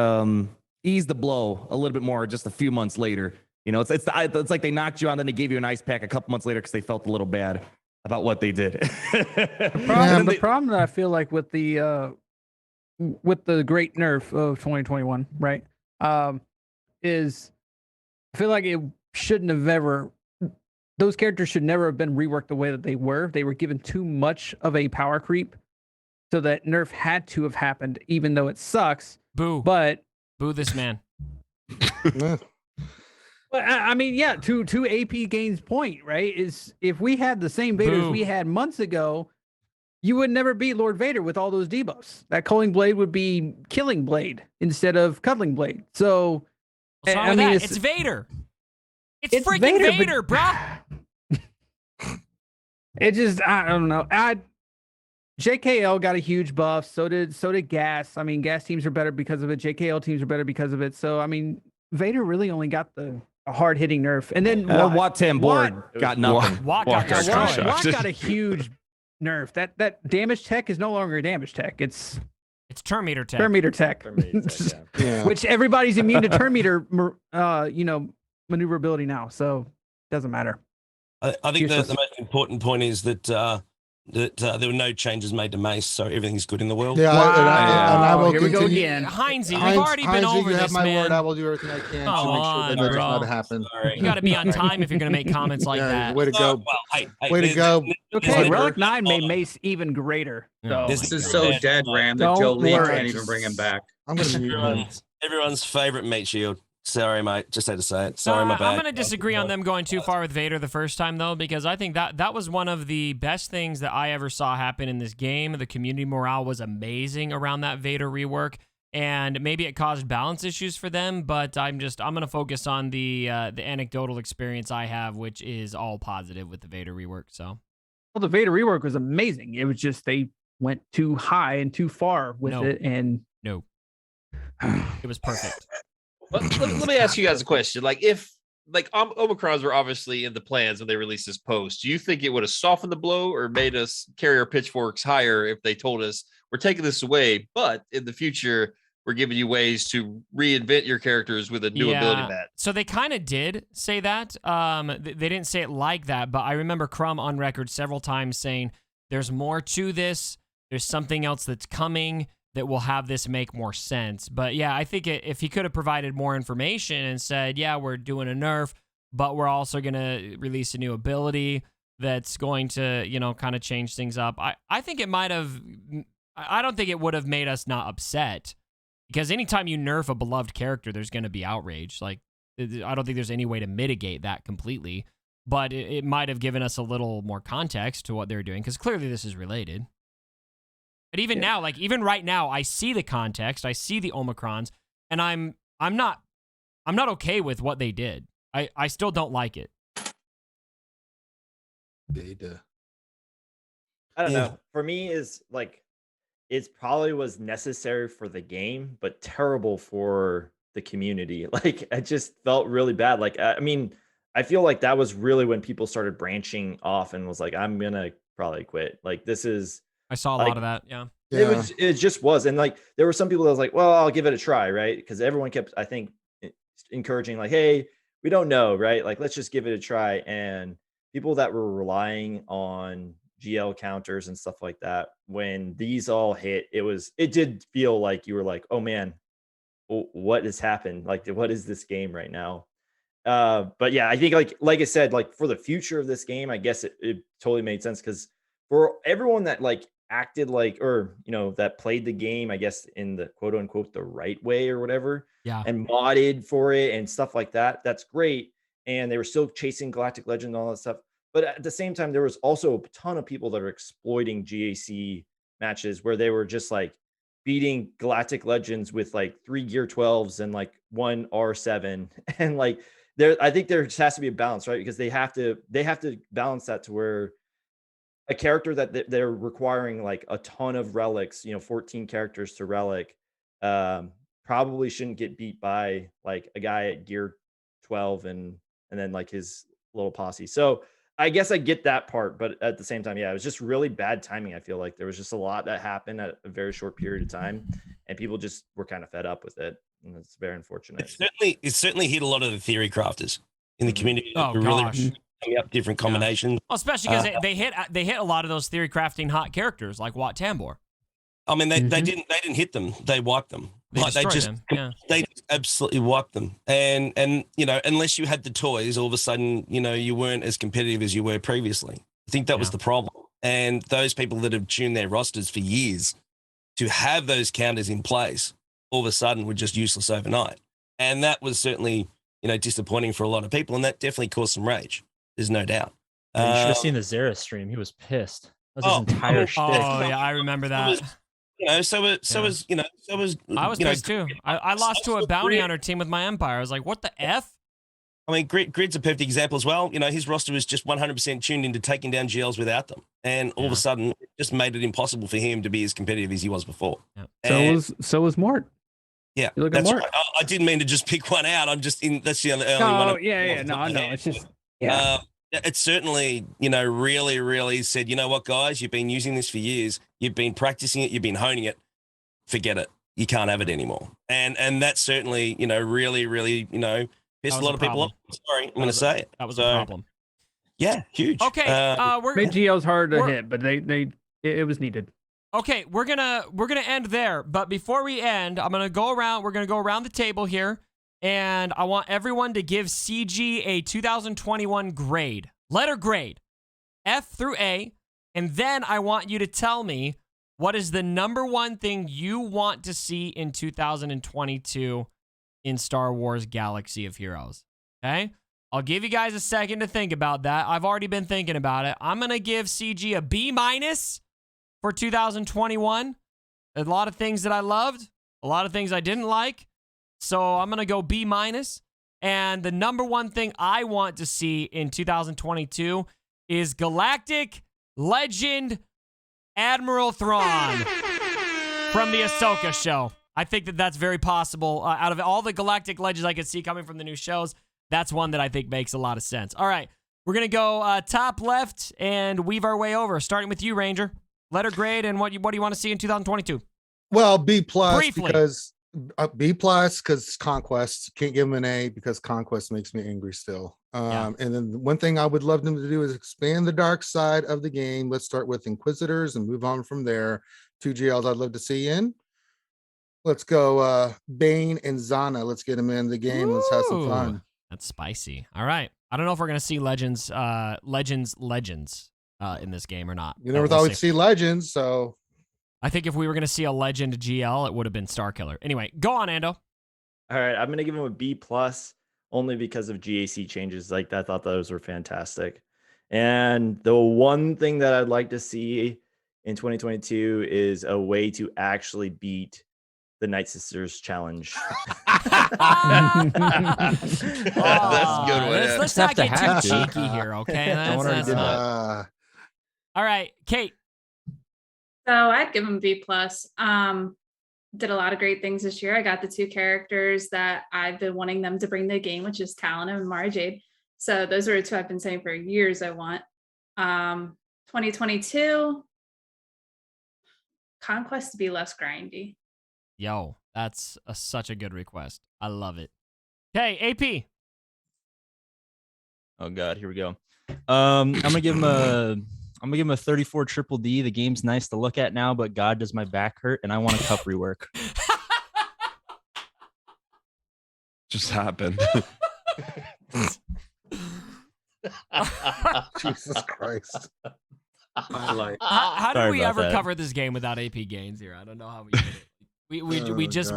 ease the blow a little bit more just a few months later. You know, it's like they knocked you out, and then they gave you an ice pack a couple months later because they felt a little bad about what they did. The problem that I feel like with the great nerf of 2021, right, is I feel like it shouldn't have ever. Those characters should never have been reworked the way that they were. They were given too much of a power creep, so that nerf had to have happened, even though it sucks. Boo! But boo this man. But I mean, yeah, to AP Gain's point, right, is if we had the same Vaders we had months ago, you would never beat Lord Vader with all those debuffs. That Culling Blade would be Killing Blade instead of Cuddling Blade. So, what's wrong with that? It's Vader. It's freaking Vader, bruh. It just, I don't know. JKL got a huge buff. So did Gas. I mean, Gas teams are better because of it. JKL teams are better because of it. So, I mean, Vader really only got a hard hitting nerf, and then Wat Tambor got nothing. Wat got a huge nerf. That damage tech is no longer a damage tech. It's Terminator tech. Terminator tech. Yeah. Which everybody's immune to Terminator, maneuverability now, so it doesn't matter. I think the most important point is that there were no changes made to Mace, so everything's good in the world. Yeah, and I will Here we go continue. again. Heinzie, we've already been over you this, have my man. word. I will do everything I can to make Come sure on, that does bro. not happen. You got to be on time if you're going to make comments like that. Way to go. Well, hey, Way to go. Okay, Relic 9 made Mace even greater. So. This is so dead ram that Don't Joe Lee worry. can't even bring him back. I'm going to mute him. everyone's favorite meat shield. Sorry, mate. Just had to say it. Sorry, my bad. I'm going to disagree on them going too far with Vader the first time, though, because I think that was one of the best things that I ever saw happen in this game. The community morale was amazing around that Vader rework, and maybe it caused balance issues for them, but I'm going to focus on the anecdotal experience I have, which is all positive with the Vader rework. So, well, the Vader rework was amazing. It was just they went too high and too far with it, and it was perfect. Let me ask you guys a question. If Omicrons were obviously in the plans when they released this post, do you think it would have softened the blow or made us carry our pitchforks higher if they told us we're taking this away, but in the future we're giving you ways to reinvent your characters with a new ability mat? So they kind of did say that. They didn't say it like that, but I remember Crumb on record several times saying there's more to this. There's something else that's coming that will have this make more sense. But yeah, I think if he could have provided more information and said, yeah, we're doing a nerf, but we're also going to release a new ability that's going to, kind of change things up. I think it might have, I don't think it would have made us not upset, because anytime you nerf a beloved character, there's going to be outrage. I don't think there's any way to mitigate that completely, but it might have given us a little more context to what they're doing, because clearly this is related. But even now, even right now, I see the context, I see the Omicrons, and I'm not okay with what they did. I still don't like it. I don't know. For me, it probably was necessary for the game, but terrible for the community. I just felt really bad. I feel like that was really when people started branching off and was like, I'm gonna probably quit. I saw a lot of that. Yeah. It just was. And there were some people that was like, well, I'll give it a try. Right. Because everyone kept, I think, encouraging hey, we don't know. Right. Let's just give it a try. And people that were relying on GL counters and stuff like that, when these all hit, it did feel like you were like, oh man, what has happened? What is this game right now? But yeah, I think like I said, for the future of this game, I guess it totally made sense, because for everyone that acted that played the game, I guess, in the quote unquote the right way or whatever, and modded for it and stuff like that, that's great. And they were still chasing Galactic Legend and all that stuff. But at the same time, there was also a ton of people that are exploiting GAC matches where they were just beating Galactic Legends with 3 Gear 12s and 1 R7. And I think there just has to be a balance, right? Because they have to balance that to where a character that they're requiring a ton of relics, 14 characters to relic, probably shouldn't get beat by a guy at Gear 12 and then his little posse. So I guess I get that part, but at the same time, yeah, it was just really bad timing. I feel like there was just a lot that happened at a very short period of time, and people just were kind of fed up with it, and it's very unfortunate. It certainly hit a lot of the theory crafters in the community. Oh, really gosh. coming up different combinations. Well, especially because they hit a lot of those theory crafting hot characters like Wat Tambor. I mean, they didn't hit them. They wiped them. They destroyed them. Yeah. They just absolutely wiped them. And you know, unless you had the toys, all of a sudden, you know, you weren't as competitive as you were previously. I think that was the problem. And those people that have tuned their rosters for years to have those counters in place, all of a sudden were just useless overnight. And that was certainly, you know, disappointing for a lot of people. And that definitely caused some rage. There's no doubt. You should have seen the Zera stream. He was pissed. That was his entire shtick. Oh yeah, I remember that. You know, so was I was pissed too. I lost to a bounty hunter team with my Empire. I was like, what the F? I mean, Grid's a perfect example as well. You know, his roster was just 100% tuned into taking down GLs without them. And all of a sudden, it just made it impossible for him to be as competitive as he was before. Yeah. So was Mort. Yeah, you look at that's Mort. right. I didn't mean to just pick one out. I'm just that's the only one. No, it's just It's certainly, you know, really said, you know what, guys, you've been using this for years. You've been practicing it. You've been honing it. Forget it. You can't have it anymore. And that's certainly, you know, really, you know, pissed a lot of people off. Sorry, I'm going to say it. That was a problem. Yeah, huge. Okay, mid GL's hard to hit, but it was needed. Okay, we're gonna end there. But before we end, I'm gonna go around. We're gonna go around the table here. And I want everyone to give CG a 2021 grade, letter grade, F through A. And then I want you to tell me what is the number one thing you want to see in 2022 in Star Wars Galaxy of Heroes. Okay? I'll give you guys a second to think about that. I've already been thinking about it. I'm going to give CG a B- for 2021. A lot of things that I loved, a lot of things I didn't like. So I'm going to go B-. And the number one thing I want to see in 2022 is Galactic Legend Admiral Thrawn from the Ahsoka show. I think that that's very possible. Out of all the Galactic Legends I could see coming from the new shows, that's one that I think makes a lot of sense. All right, we're going to go top left and weave our way over, starting with you, Ranger. Letter grade and what do you want to see in 2022? Well, B+ Briefly. because B+ because Conquest. Can't give him an A because Conquest makes me angry still. And then one thing I would love them to do is expand the dark side of the game. Let's start with Inquisitors and move on from there. 2 GLs I'd love to see in. Let's go Bane and Zana. Let's get them in the game. Let's have some fun. That's spicy. All right. I don't know if we're going to see Legends in this game or not. You never thought we'd see Legends, so... I think if we were going to see a Legend GL, it would have been Starkiller. Anyway, go on, Ando. All right, I'm going to give him a B+ only because of GAC changes. Like, I thought those were fantastic. And the one thing that I'd like to see in 2022 is a way to actually beat the Night Sisters challenge. That's a good one. Let's not get too cheeky here, okay? All right, Kate. So I'd give him B+. Did a lot of great things this year. I got the 2 characters that I've been wanting them to bring to the game, which is Talon and Mara Jade. So those are the 2 I've been saying for years I want. 2022, Conquest to be less grindy. Yo, that's such a good request. I love it. Okay, AP. Oh God, here we go. I'm gonna give him a 34 triple D. The game's nice to look at now, but God, does my back hurt, and I want a cup rework. Just happened. Jesus Christ. How did we ever cover this game without AP gains here? I don't know how we did it. We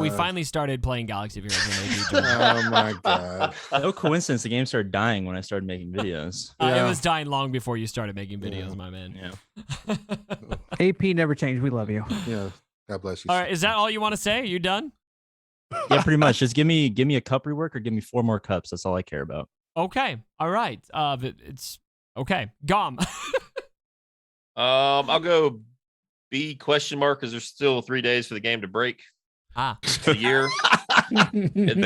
finally started playing Galaxy of Heroes when AP joined. Oh my God. No coincidence, the game started dying when I started making videos. It was dying long before you started making videos, my man. Yeah. AP never changed. We love you. Yeah. God bless you. All right, is that all you want to say? Are you done? Yeah, pretty much. Just give me a cup rework or give me 4 more cups. That's all I care about. Okay. All right. It's okay. Gom. I'll go B ? Because there's still 3 days for the game to break. A year. They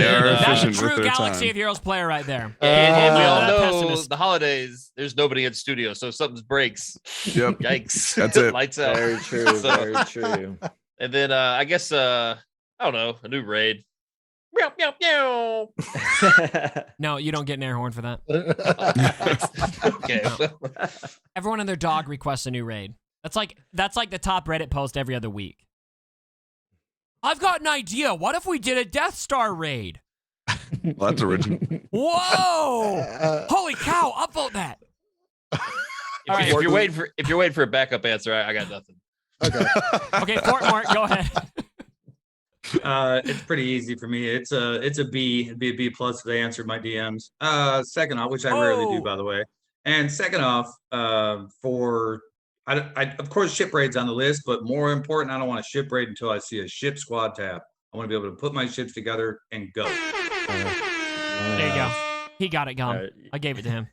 are That's a efficient with true their Galaxy time. of Heroes player right there. And we all Not know pessimist. the holidays. There's nobody in studio, so if something breaks. Yep. Yikes! That's it. Lights out. Very true. So- Very true. And then I guess I don't know, a new raid. Meow meow meow. No, you don't get an air horn for that. Okay. Everyone and their dog requests a new raid. That's like the top Reddit post every other week. I've got an idea. What if we did a Death Star raid? Well, that's original. Whoa! Holy cow! Upvote that. If you're waiting for a backup answer, I got nothing. Okay. Okay, Fortmore, go ahead. It's pretty easy for me. It's a B. It'd be a B plus if they answered my DMs. Second off, which I rarely do, by the way. And second off, I of course ship raids on the list, but more important, I don't want a ship raid until I see a ship squad tab. I want to be able to put my ships together and go. There you go. He got it, Gum. I gave it to him.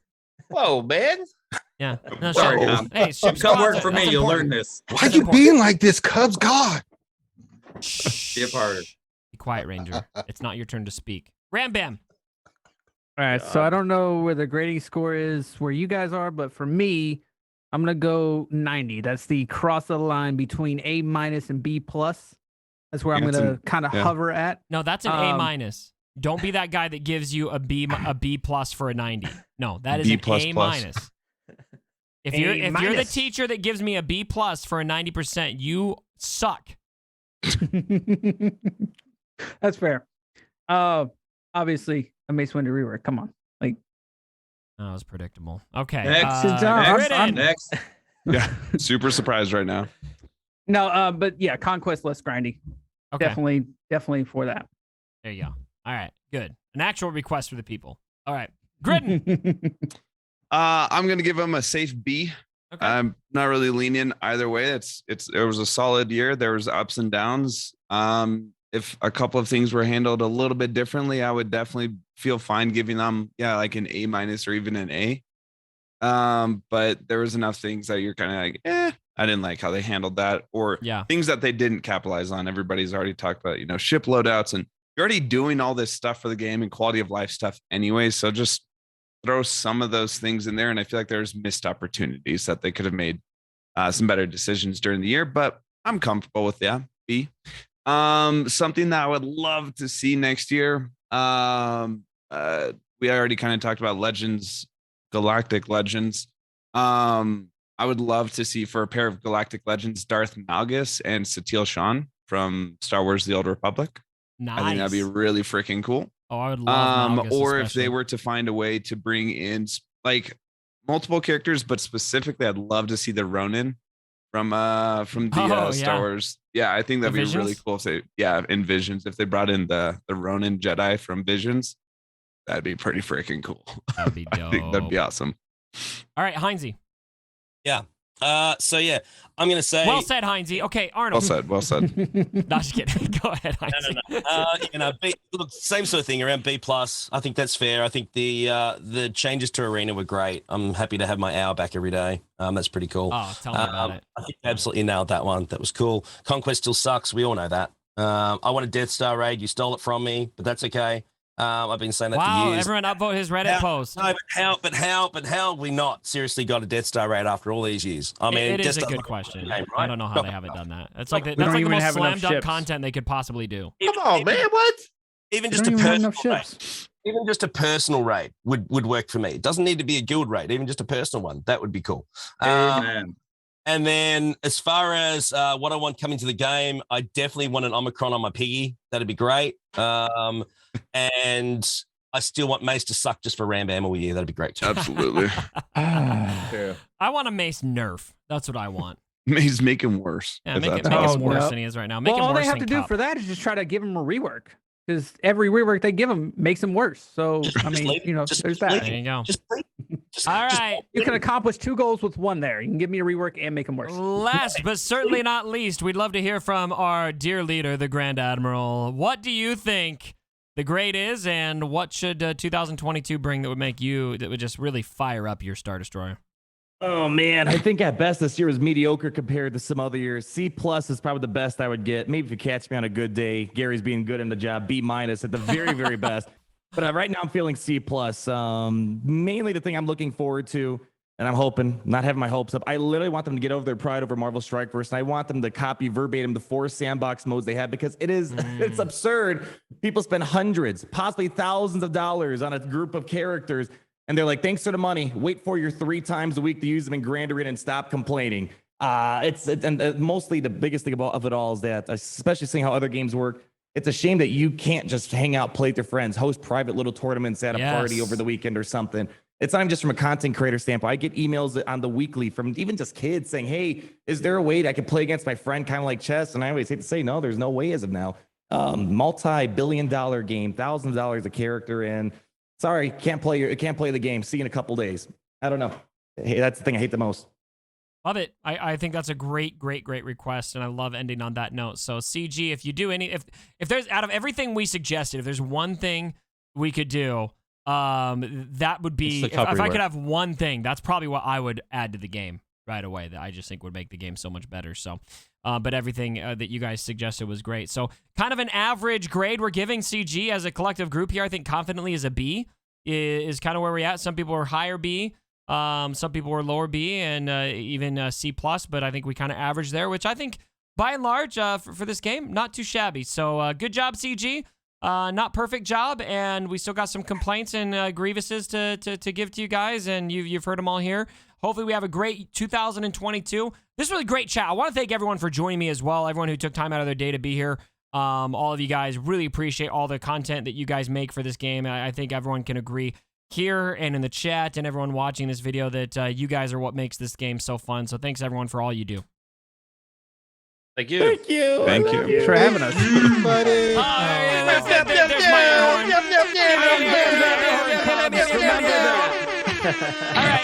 Whoa, man. Yeah. No, Sorry, sure. Gum. Hey, ship Come work squad's- for me. that's You'll important. learn this. Why you being like this, Cubs? God. Ship harder. Be quiet, Ranger. It's not your turn to speak. Ram Bam. All right, so I don't know where the grading score is where you guys are, but for me, I'm gonna go 90. That's the cross of the line between A- and B+. That's where I'm Yeah, it's gonna an- kind of yeah. hover at. No, that's an A-. Don't be that guy that gives you a B plus for a 90. No, that is B++. an A-. If you're the A-. teacher that gives me a B plus for a 90%, you suck. That's fair. Obviously, a Mace Windu rework. Come on, like That was predictable. Okay. Next. Next. Yeah, super surprised right now. no, but yeah, Conquest less grindy. Okay. Definitely for that. There you go. All right. Good. An actual request for the people. All right. Gridden. I'm gonna give him a safe B. Okay. I'm not really lenient either way. It was a solid year. There was ups and downs. If a couple of things were handled a little bit differently, I would definitely feel fine giving them like an A- or even an A. But there was enough things that you're kind of like, I didn't like how they handled that, or things that they didn't capitalize on. Everybody's already talked about, ship loadouts, and you're already doing all this stuff for the game and quality of life stuff anyway. So just throw some of those things in there. And I feel like there's missed opportunities that they could have made some better decisions during the year, but I'm comfortable with B. Something that I would love to see next year. We already kind of talked about Legends, Galactic Legends. I would love to see for a pair of Galactic Legends, Darth Malgus and Satele Shan from Star Wars: The Old Republic. Nice. I think that'd be really freaking cool. Oh, I would love Malgus or if especially. they were to find a way to bring in like multiple characters, but specifically, I'd love to see the Ronin from the Star Wars. Yeah, I think that'd be really cool if they in Visions, if they brought in the Ronin Jedi from Visions, that'd be pretty freaking cool. That'd be dope. I think that'd be awesome. All right, Heinzie. Yeah. So yeah, I'm gonna say. Well said, Heinzie. Okay, Arnold. Well said. No, just kidding. Go ahead, Heinzie. No. Look, same sort of thing around B+. I think that's fair. I think the changes to Arena were great. I'm happy to have my hour back every day. That's pretty cool. Oh, tell me about it. I think they absolutely nailed that one. That was cool. Conquest still sucks. We all know that. I want a Death Star raid. You stole it from me, but that's okay. I've been saying that for years. Everyone upvote his Reddit post. No, but how have we not seriously got a Death Star raid after all these years? I mean, it is a Death good Star's question. game, right? I don't know how they haven't done that. That's like the don't even most have slam enough dunk ships. content they could possibly do. Come on, man. What? Even They just a don't even have personal enough raid. ships. Even just a personal raid would work for me. It doesn't need to be a guild raid. Even just a personal one, that would be cool. Amen. And then as far as what I want coming to the game, I definitely want an Omicron on my piggy. That'd be great. And I still want Mace to suck just for Ram Bam all year. That'd be great too. Absolutely. I want a Mace nerf. That's what I want. He's making worse. Yeah, if make that's him possible. worse than he is right now. Make Well, him all worse they have than to do Cup. for that is just try to give him a rework, because every rework they give him makes him worse. So I mean, leave it. Just there's leave that. There you go. Just All right. You can accomplish 2 goals with 1 there. You can give me a rework and make him worse. Last but certainly not least, we'd love to hear from our dear leader, the Grand Admiral. What do you think the grade is, and what should 2022 bring that would make that would just really fire up your Star Destroyer? Oh man, I think at best this year was mediocre compared to some other years. C+ is probably the best I would get. Maybe if you catch me on a good day, Gary's being good in the job. B- at the very, very best. But right now I'm feeling C+. Mainly the thing I'm looking forward to, and I'm hoping, not having my hopes up. I literally want them to get over their pride over Marvel Strike Force, and I want them to copy verbatim the 4 sandbox modes they have, because it's absurd. People spend hundreds, possibly thousands of dollars on a group of characters. And they're like, thanks for the money. Wait for your 3 times a week to use them in Grand Arena and stop complaining. And mostly the biggest thing of it all is that, especially seeing how other games work, it's a shame that you can't just hang out, play with your friends, host private little tournaments at a party over the weekend or something. It's not even just from a content creator standpoint. I get emails on the weekly from even just kids saying, hey, is there a way that I can play against my friend, kind of like chess? And I always hate to say, no, there's no way as of now. Multi-billion-dollar game, thousands of dollars a character, and sorry, can't play the game. See you in a couple days. I don't know. Hey, that's the thing I hate the most. Love it. I think that's a great request, and I love ending on that note. So CG, if you do if there's, out of everything we suggested, if there's one thing we could do, that would be, if I could have one thing, that's probably what I would add to the game right away, that I just think would make the game so much better. So, but everything that you guys suggested was great. So kind of an average grade we're giving CG as a collective group here. I think confidently is a B, is kind of where we're at. Some people were higher B, some people were lower B, and even C+, but I think we kind of average there, which I think by and large for this game, not too shabby. So good job, CG. Not perfect job, and we still got some complaints and grievances to give to you guys, and you've heard them all here. Hopefully we have a great 2022. This is really great chat. I want to thank everyone for joining me as well, everyone who took time out of their day to be here. All of you guys, really appreciate all the content that you guys make for this game. I think everyone can agree here and in the chat and everyone watching this video that you guys are what makes this game so fun. So thanks everyone for all you do. Thank you. Thank you. Thanks for having us. All right,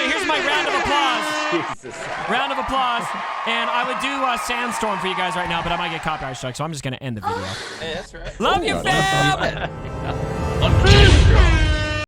here's my round of applause. Jesus. Round of applause. And I would do Sandstorm for you guys right now, but I might get copyright strike, so I'm just going to end the video. Hey, that's right. Love you, fam!